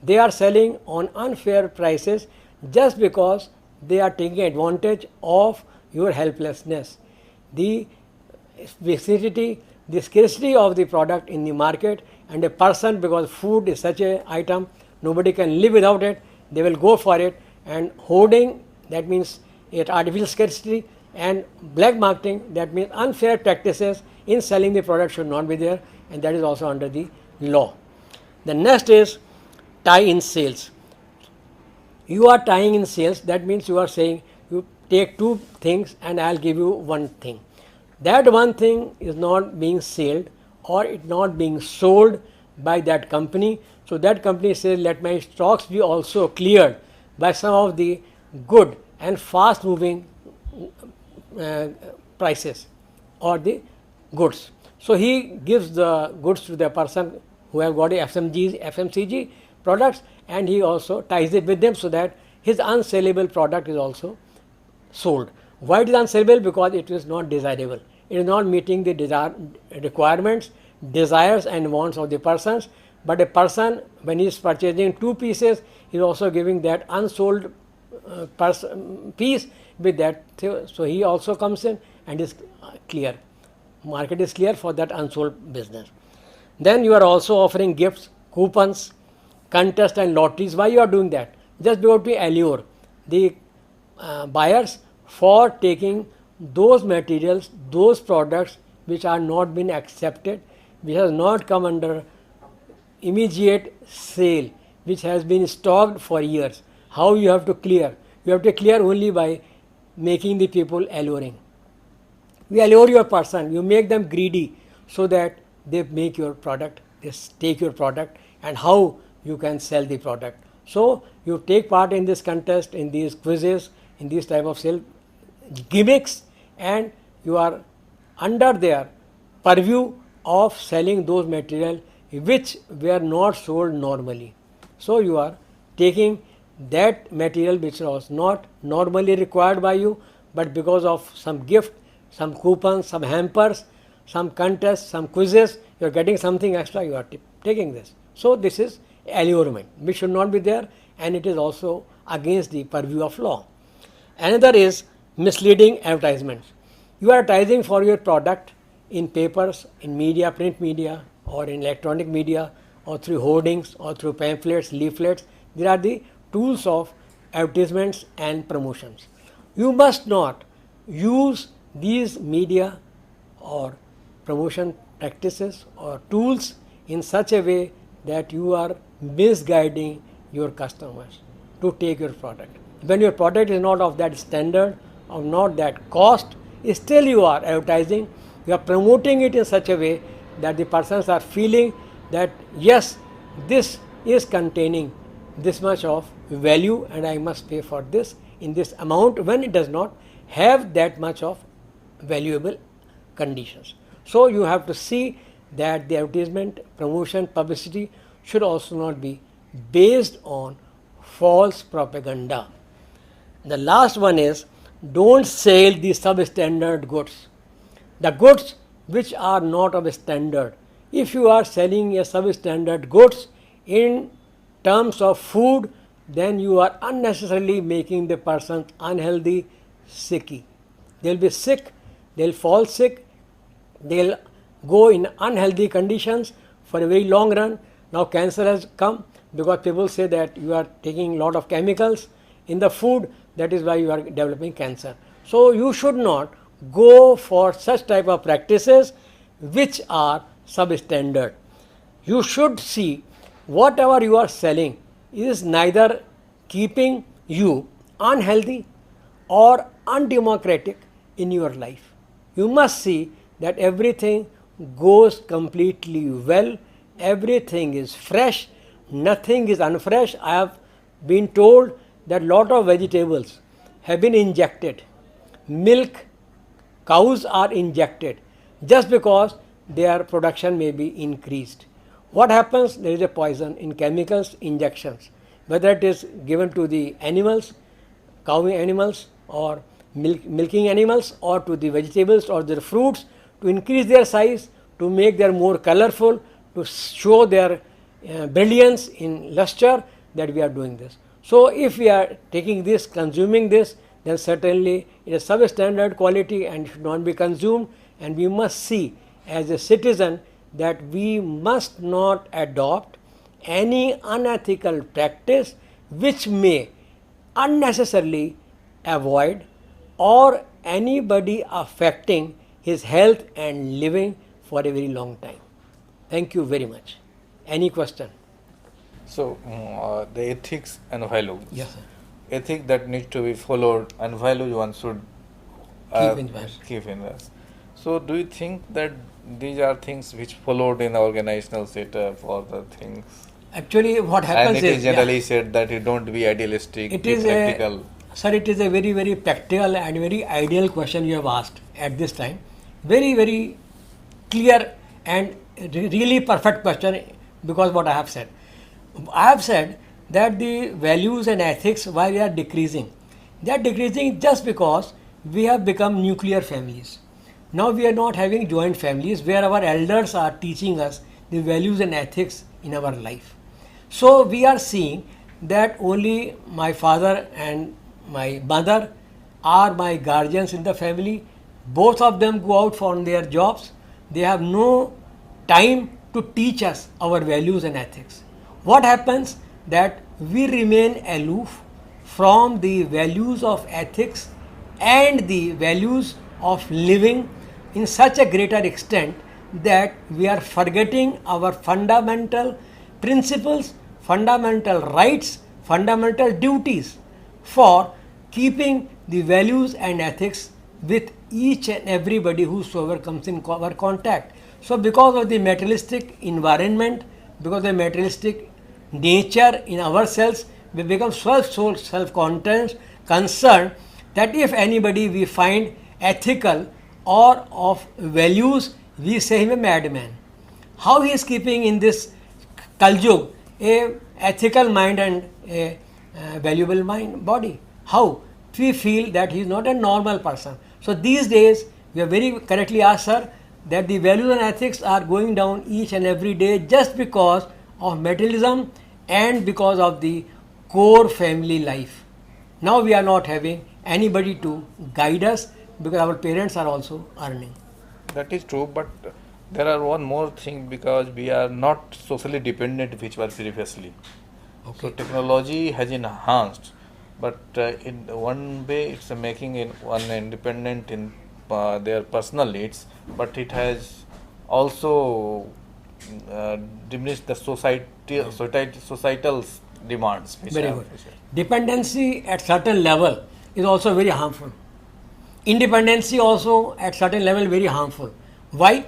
They are selling on unfair prices just because they are taking advantage of your helplessness. The scarcity of the product in the market, and a person, because food is such a item, nobody can live without it, they will go for it. And hoarding, that means it artificial scarcity, and black marketing, that means unfair practices in selling the product should not be there, and that is also under the law. The next is tie-in sales. You are tying in sales, that means you are saying you take two things and I will give you one thing. That one thing is not being sold or it not being sold by that company. So that company says, let my stocks be also cleared by some of the good and fast moving prices or the goods. So he gives the goods to the person who have got a FMCG products, and he also ties it with them so that his unsellable product is also sold. Why it is unsellable? Because it is not desirable. It is not meeting the requirements, desires and wants of the persons. But a person, when he is purchasing two pieces, he is also giving that unsold piece with that. So he also comes in and is clear. Market is clear for that unsold business. Then you are also offering gifts, coupons, contest and lotteries. Why you are doing that? Just because to allure the buyers for taking those materials, those products which are not been accepted, which has not come under immediate sale, which has been stocked for years. How you have to clear? You have to clear only by making the people alluring. You allure your person, you make them greedy so that they make your product, they take your product, and how you can sell the product. So you take part in this contest, in these quizzes, in these type of sale gimmicks, and you are under their purview of selling those material which were not sold normally. So you are taking that material which was not normally required by you, but because of some gift, some coupons, some hampers, some contests, some quizzes, you are getting something extra, you are taking this. So this is allurement, which should not be there, and it is also against the purview of law. Another is misleading advertisements. You are advertising for your product in papers, in media, print media, or in electronic media, or through hoardings, or through pamphlets, leaflets. There are the tools of advertisements and promotions. You must not use these media or promotion practices or tools in such a way that you are misguiding your customers to take your product. When your product is not of that standard or not that cost, still you are advertising, you are promoting it in such a way that the persons are feeling that yes, this is containing this much of value and I must pay for this in this amount, when it does not have that much of valuable conditions. So you have to see that the advertisement, promotion, publicity should also not be based on false propaganda. The last one is, don't sell the substandard goods. The goods which are not of a standard. If you are selling a substandard goods in terms of food, then you are unnecessarily making the person unhealthy, sicky. They will be sick, they will fall sick, they will go in unhealthy conditions for a very long run. Now cancer has come because people say that you are taking a lot of chemicals in the food, that is why you are developing cancer. So you should not go for such type of practices which are substandard. You should see whatever you are selling is neither keeping you unhealthy or undemocratic in your life. You must see that everything goes completely well, everything is fresh, nothing is unfresh. I have been told that lot of vegetables have been injected, milk, cows are injected just because their production may be increased. What happens? There is a poison in chemicals injections, whether it is given to the animals, cowing animals or milking animals, or to the vegetables or the fruits to increase their size, to make them more colorful, to show their brilliance in luster, that we are doing this. So, if we are taking this, consuming this, then certainly it is substandard quality and should not be consumed, and we must see as a citizen that we must not adopt any unethical practice which may unnecessarily avoid or anybody affecting his health and living for a very long time. Thank you very much. Any question? So, the ethics and values. Yes, sir. Ethic that needs to be followed and values one should keep in us. So, do you think that these are things which followed in the organizational setup or the things? Actually, what happens And it is generally yeah, said that it don't be idealistic, it be is practical. sir, it is a very, very practical and very ideal question you have asked at this time. Very, very clear and really perfect question, because what I have said. I have said that the values and ethics, why they are decreasing. They are decreasing just because we have become nuclear families. Now we are not having joint families where our elders are teaching us the values and ethics in our life. So we are seeing that only my father and my mother are my guardians in the family. Both of them go out for their jobs. They have no time to teach us our values and ethics. What happens? That we remain aloof from the values of ethics and the values of living in such a greater extent that we are forgetting our fundamental principles, fundamental rights, fundamental duties for keeping the values and ethics with each and everybody whosoever comes in our contact. So, because of the materialistic environment, because of the materialistic nature in ourselves, we become self-concerned that if anybody we find ethical or of values, we say him a madman. How he is keeping in this Kaljug a ethical mind and a valuable mind body? How? We feel that he is not a normal person. So these days we are very correctly asked, sir, that the values and ethics are going down each and every day just because of materialism and because of the core family life. Now we are not having anybody to guide us because our parents are also earning. That is true, but there are one more thing, because we are not socially dependent which were previously. Okay. So technology has enhanced, but in one way it's making one independent in their personal needs, but it has also diminished the societal demands. Very good. Dependency at certain level is also very harmful. Independency also at certain level very harmful. Why?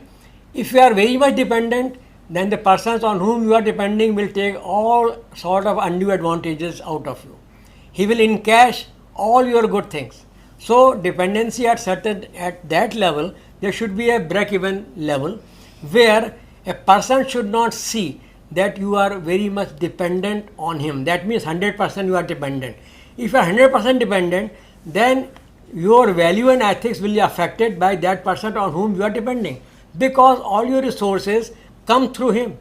If you are very much dependent, then the persons on whom you are depending will take all sort of undue advantages out of you. He will encash all your good things. So dependency at that level, there should be a break-even level where a person should not see that you are very much dependent on him. That means 100% you are dependent. If you are 100% dependent, then your value and ethics will be affected by that person on whom you are depending, because all your resources come through him.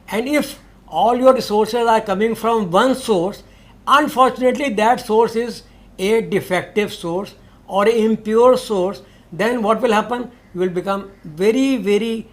And if all your resources are coming from one source, unfortunately that source is a defective source or an impure source, then what will happen? You will become very, very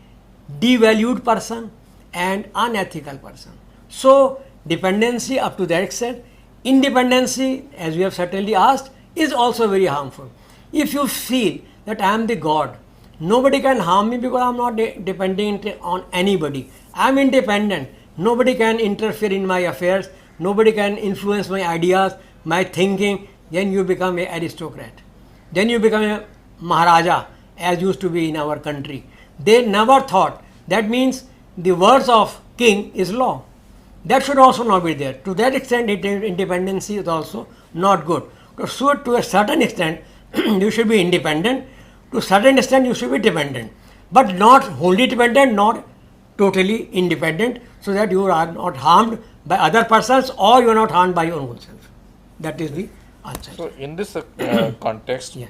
devalued person and unethical person. So dependency up to that extent. Independency, as we have certainly asked, is also very harmful. If you feel that I am the God, Nobody can harm me because I'm not dependent on anybody. I'm independent. Nobody can interfere in my affairs. Nobody can influence my ideas, my thinking. Then you become an aristocrat. Then you become a Maharaja, as used to be in our country. They never thought. That means the words of king is law. That should also not be there. To that extent, independency is also not good. So, to a certain extent, you should be independent. To a certain extent, you should be dependent, but not wholly dependent, not totally independent, so that you are not harmed by other persons or you are not harmed by your own self. That is the answer. So, in this context, Yeah.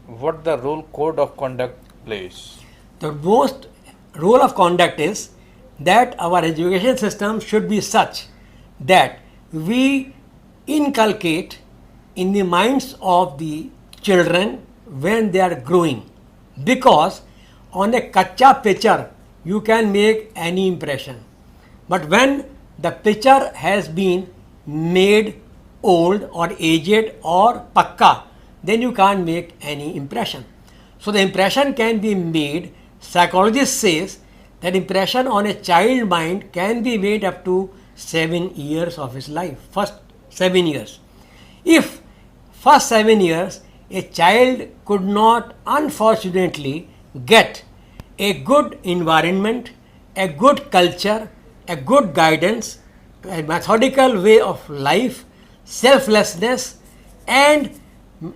what the role code of conduct plays? The most role of conduct is that our education system should be such that we inculcate in the minds of the children when they are growing, because on a kacha picture you can make any impression, but when the picture has been made old or aged or pakka, then you can't make any impression. So the impression can be made. Psychologist says that impression on a child mind can be made up to 7 years of his life, first 7 years. If first 7 years a child could not unfortunately get a good environment, a good culture, a good guidance, a methodical way of life, selflessness and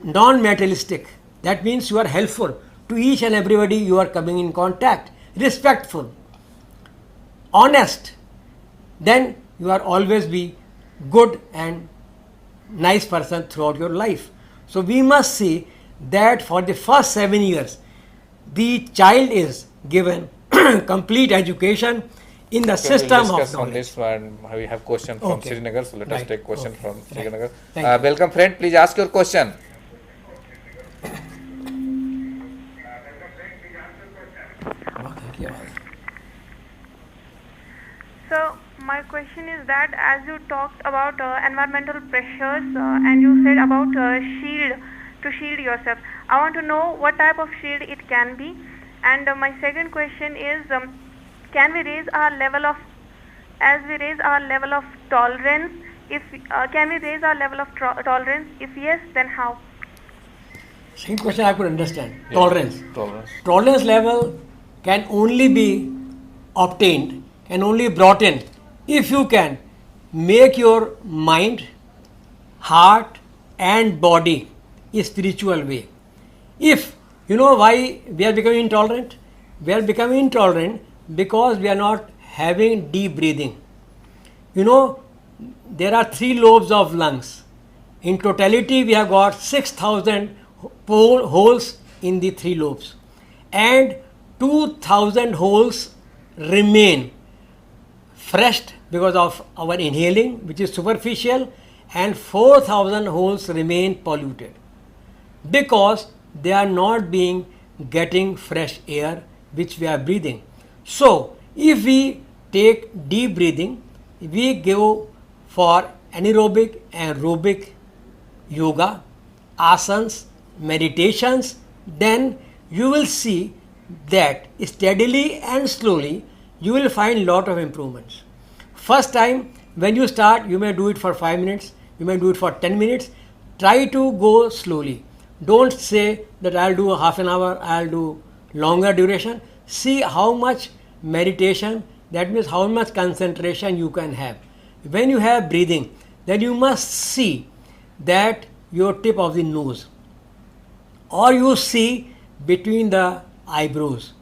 non-materialistic. That means you are helpful to each and everybody you are coming in contact, respectful, honest, then you are always be good and nice person throughout your life. So we must see that for the first 7 years, the child is given complete education in the system We'll of discuss on knowledge. this one. We have question from Okay. Srinagar, so let us Right. take question Okay. from Right. Srinagar. Thank you. Welcome friend, please ask your question. So my question is that as you talked about environmental pressures and you said about shield to shield yourself, I want to know what type of shield it can be. And my second question is, can we raise our level of, as we raise our level of tolerance? If can we raise our level of tolerance? If yes, then how? Second question I could understand. Tolerance. Tolerance. Tolerance level can only be obtained, can only brought in if you can make your mind, heart and body a spiritual way. If you know why we are becoming intolerant? We are becoming intolerant because we are not having deep breathing. You know, there are 3 lobes of lungs. In totality, we have got 6,000 holes in the 3 lobes, and 2,000 holes remain fresh because of our inhaling, which is superficial, and 4,000 holes remain polluted because they are not being getting fresh air which we are breathing. So, if we take deep breathing, we go for anaerobic and aerobic yoga, asanas, meditations, then you will see that steadily and slowly you will find lot of improvements. First time when you start, you may do it for 5 minutes, you may do it for 10 minutes. Try to go slowly. Don't say that I'll do a half an hour, I'll do longer duration. See how much meditation, that means how much concentration you can have. When you have breathing, then you must see that your tip of the nose, or you see between the eyebrows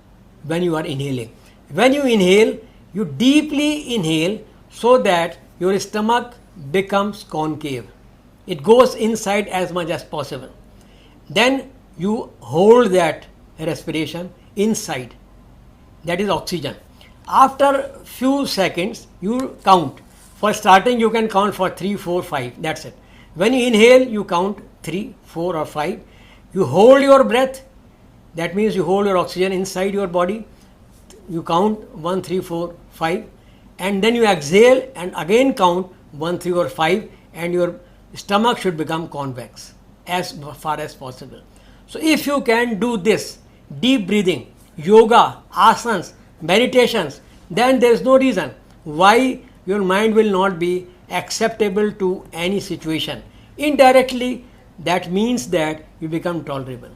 when you are inhaling. When you inhale, you deeply inhale so that your stomach becomes concave. It goes inside as much as possible. Then you hold that respiration inside. That is oxygen. After few seconds, you count. For starting, you can count for 3, 4, 5. That's it. When you inhale, you count 3, 4 or 5. You hold your breath. That means you hold your oxygen inside your body. You count 1, 3, 4, 5. And then you exhale and again count 1, 3 or 5. And your stomach should become convex as far as possible. So if you can do this deep breathing, yoga, asanas, meditations, then there is no reason why your mind will not be acceptable to any situation. Indirectly, that means that you become tolerable.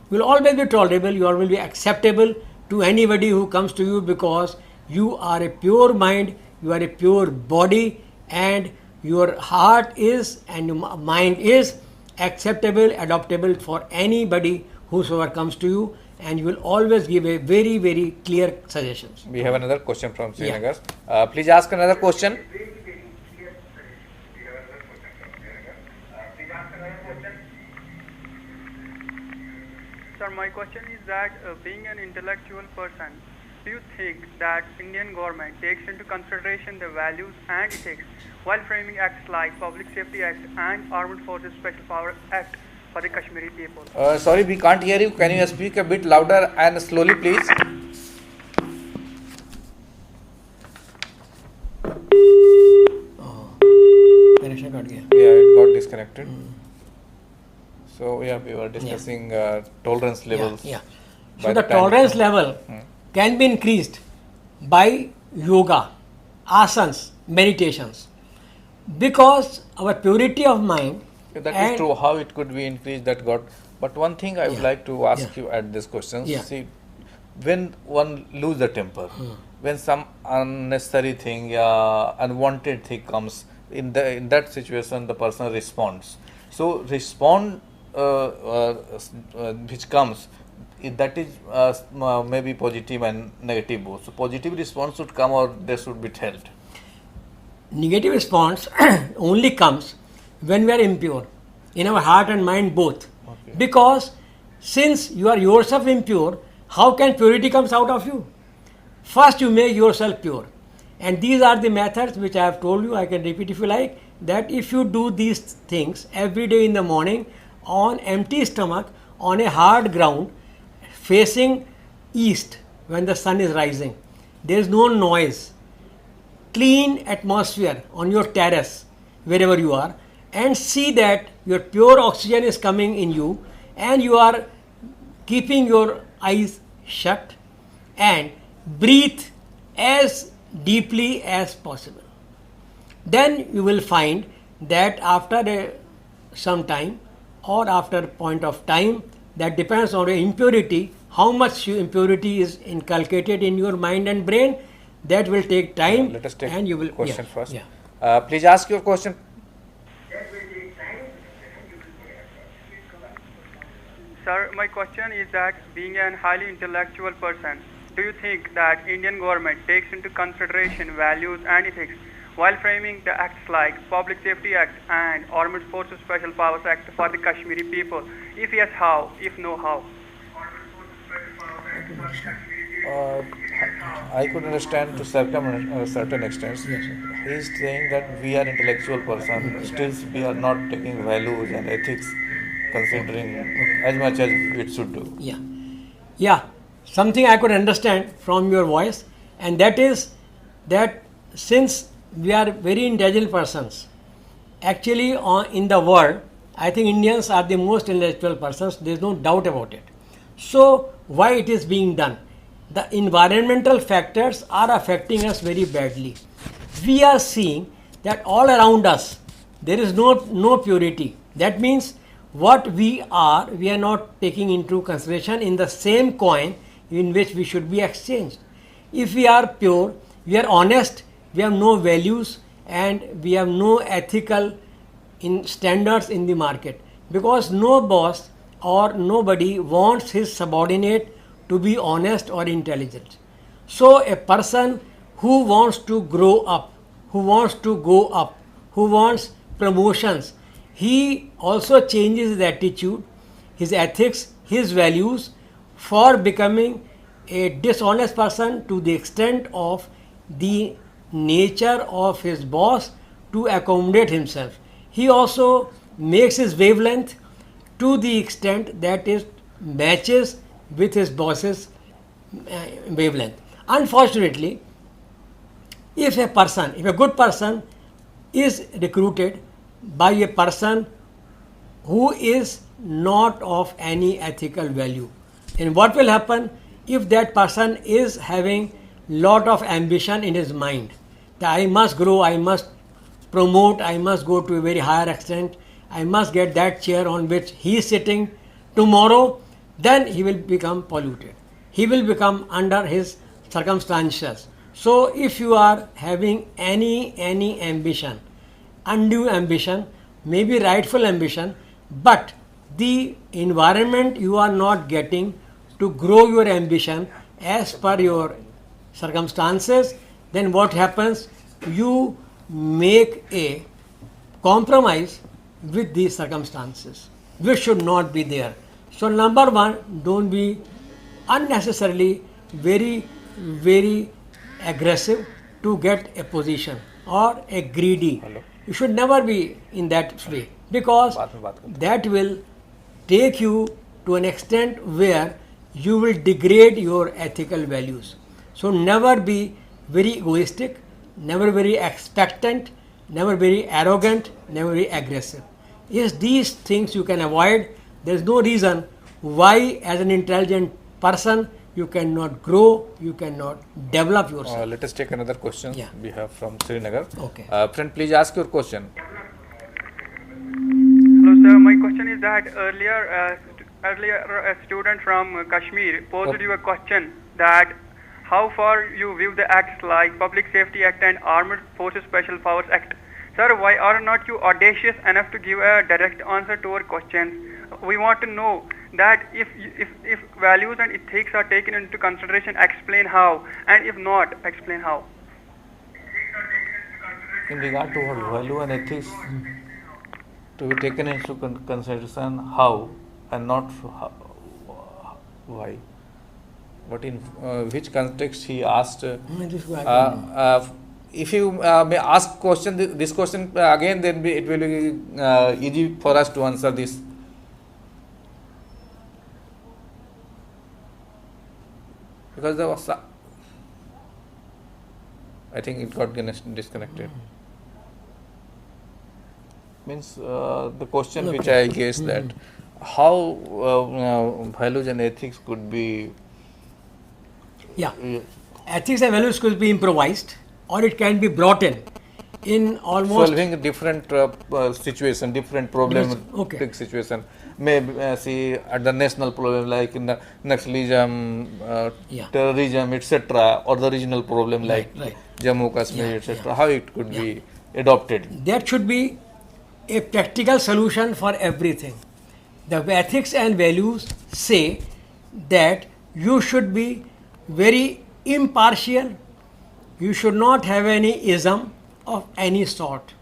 You will always be tolerable, you always be acceptable to anybody who comes to you, because you are a pure mind, you are a pure body, and your heart is and your mind is acceptable, adaptable for anybody whosoever comes to you, and you will always give a very, very clear suggestions. We have another question from Srinagar. Please ask another question. Sir, my question is that being an intellectual person, do you think that Indian government takes into consideration the values and ethics while framing acts like Public Safety Act and Armed Forces Special Power Act for the Kashmiri people? Sorry, we can't hear you. Can you speak a bit louder and slowly, please? Connection got gaya. Yeah, it got disconnected. So yeah, we were discussing tolerance levels. Yeah. by So the time- tolerance level can be increased by yoga, asanas, meditations, because our purity of mind. Yeah, that and- is true. How it could be increased, that got. But one thing I would Yeah. like to ask Yeah. you at this question. Yeah. See, when one lose the temper, when some unnecessary thing, unwanted thing comes in that situation, the person responds. So respond which comes. That is maybe positive and negative both. So positive response should come, or they should be held. Negative response only comes when we are impure in our heart and mind both. Okay. Because since you are yourself impure, how can purity comes out of you? First you make yourself pure, and these are the methods which I have told you. I can repeat if you like, that if you do these things every day in the morning on empty stomach on a hard ground facing east when the sun is rising, there is no noise, clean atmosphere on your terrace wherever you are, and see that your pure oxygen is coming in you, and you are keeping your eyes shut and breathe as deeply as possible. Then you will find that after some time, or after a point of time, that depends on your impurity, how much impurity is inculcated in your mind and brain. That will take time. Let us take and you will question first. Yeah. Please ask your question. Sir, my question is that being an highly intellectual person, do you think that Indian government takes into consideration values and ethics while framing the acts like Public Safety Act and Armed Forces Special Powers Act for the Kashmiri people? If yes, how? If no, how? I could understand to certain extent. Yes, sir. He is saying that we are intellectual person, still we are not taking values and ethics, considering as much as it should do. Yeah, something I could understand from your voice, and that is that since we are very intelligent persons, actually in the world, I think Indians are the most intellectual persons, there is no doubt about it. So why it is being done? The environmental factors are affecting us very badly. We are seeing that all around us there is no purity. That means what we are not taking into consideration in the same coin in which we should be exchanged. If we are pure, we are honest, we have no values, and we have no ethical standards in the market, because no boss or nobody wants his subordinate to be honest or intelligent. So a person who wants to grow up, who wants to go up, who wants promotions, he also changes his attitude, his ethics, his values for becoming a dishonest person to the extent of the nature of his boss to accommodate himself. He also makes his wavelength to the extent that it matches with his boss's wavelength. Unfortunately, if a good person is recruited by a person who is not of any ethical value, And what will happen if that person is having lot of ambition in his mind, that I must grow, I must promote, I must go to a very higher extent, I must get that chair on which he is sitting tomorrow, then he will become polluted. He will become under his circumstances. So if you are having any ambition, undue ambition, maybe rightful ambition, but the environment you are not getting to grow your ambition as per your circumstances, then what happens? You make a compromise with these circumstances, which should not be there. So number one, don't be unnecessarily very aggressive to get a position or a greedy. You should never be in that way, because that will take you to an extent where you will degrade your ethical values. So never be very egoistic, never very expectant, never very arrogant, never very aggressive. Yes, these things you can avoid. There is no reason why as an intelligent person you cannot grow, you cannot develop yourself. Let us take another question. Yeah. We have from Srinagar. Okay. Friend, please ask your question. Hello, sir. My question is that earlier a student from Kashmir posed you a question that how far you view the acts like Public Safety Act and Armed Forces Special Powers Act. Sir, why are not you audacious enough to give a direct answer to our questions? We want to know that if values and ethics are taken into consideration, explain how, and if not, explain how. In regard to what value and ethics to be taken into consideration, how and not why? But in which context he asked? If you may ask this question again, then it will be easy for us to answer this. Because there was, I think it got disconnected. Means the question which I guess that how values and ethics could be. Yeah, ethics and values could be improvised, or it can be brought in almost solving different situation, different problematic situation. Maybe see at the national problem like in the nationalism, terrorism, etc., or the regional problem like Jammu Kashmir, etc. How it could be adopted. There should be a practical solution for everything. The ethics and values say that you should be very impartial. You should not have any ism of any sort.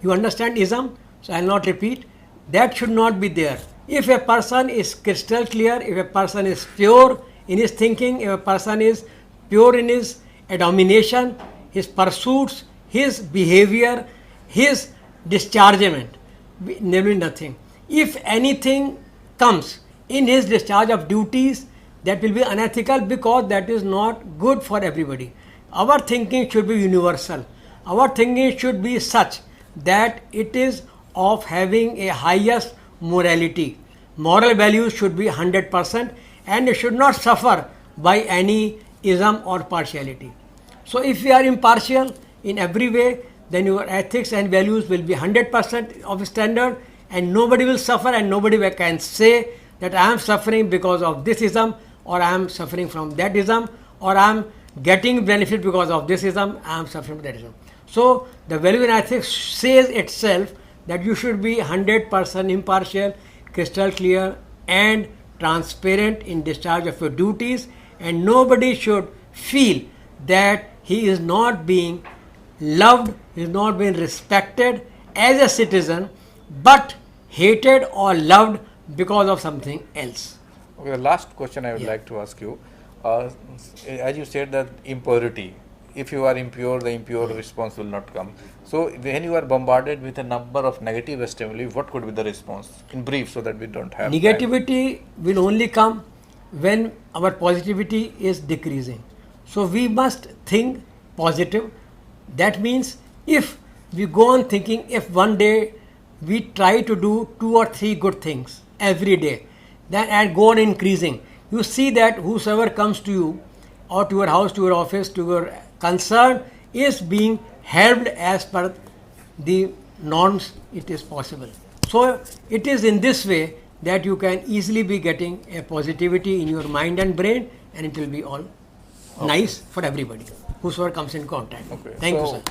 You understand ism? So I will not repeat. That should not be there. If a person is crystal clear, if a person is pure in his thinking, if a person is pure in his domination, his pursuits, his behavior, his dischargement, namely nothing. If anything comes in his discharge of duties, that will be unethical, because that is not good for everybody. Our thinking should be universal. Our thinking should be such that it is of having a highest morality. Moral values should be 100%, and it should not suffer by any ism or partiality. So if we are impartial in every way, then your ethics and values will be 100% of standard, and nobody will suffer, and nobody can say that I am suffering because of this ism, or I am suffering from that ism, or I am getting benefit because of this ism, I am suffering from that ism. So the value in ethics says itself that you should be 100% impartial, crystal clear and transparent in discharge of your duties, and nobody should feel that he is not being loved, he is not being respected as a citizen, but hated or loved because of something else. Okay, the last question I would like to ask you. As you said that impurity, if you are impure, the impure response will not come. So when you are bombarded with a number of negative stimuli, what could be the response? In brief, so that we don't have negativity will only come when our positivity is decreasing. So we must think positive. That means if we go on thinking, if one day we try to do 2 or 3 good things every day, then and go on increasing, you see that whosoever comes to you or to your house, to your office, to your concern is being helped as per the norms it is possible. So it is in this way that you can easily be getting a positivity in your mind and brain, and it will be all nice for everybody whosoever comes in contact. Okay. Thank you, sir.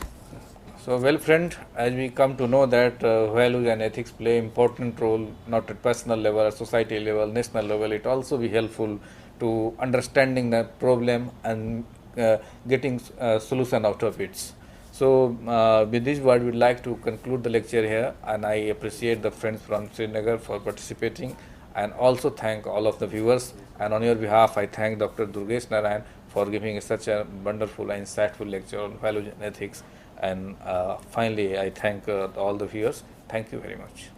So, well, friend, as we come to know that values and ethics play important role not at personal level, at society level, national level, it also be helpful to understanding the problem and getting solution out of it. So, with this word, we'd like to conclude the lecture here, and I appreciate the friends from Srinagar for participating, and also thank all of the viewers. And on your behalf, I thank Dr. Durgesh Narayan for giving such a wonderful and insightful lecture on values and ethics. And finally, I thank all the viewers. Thank you very much.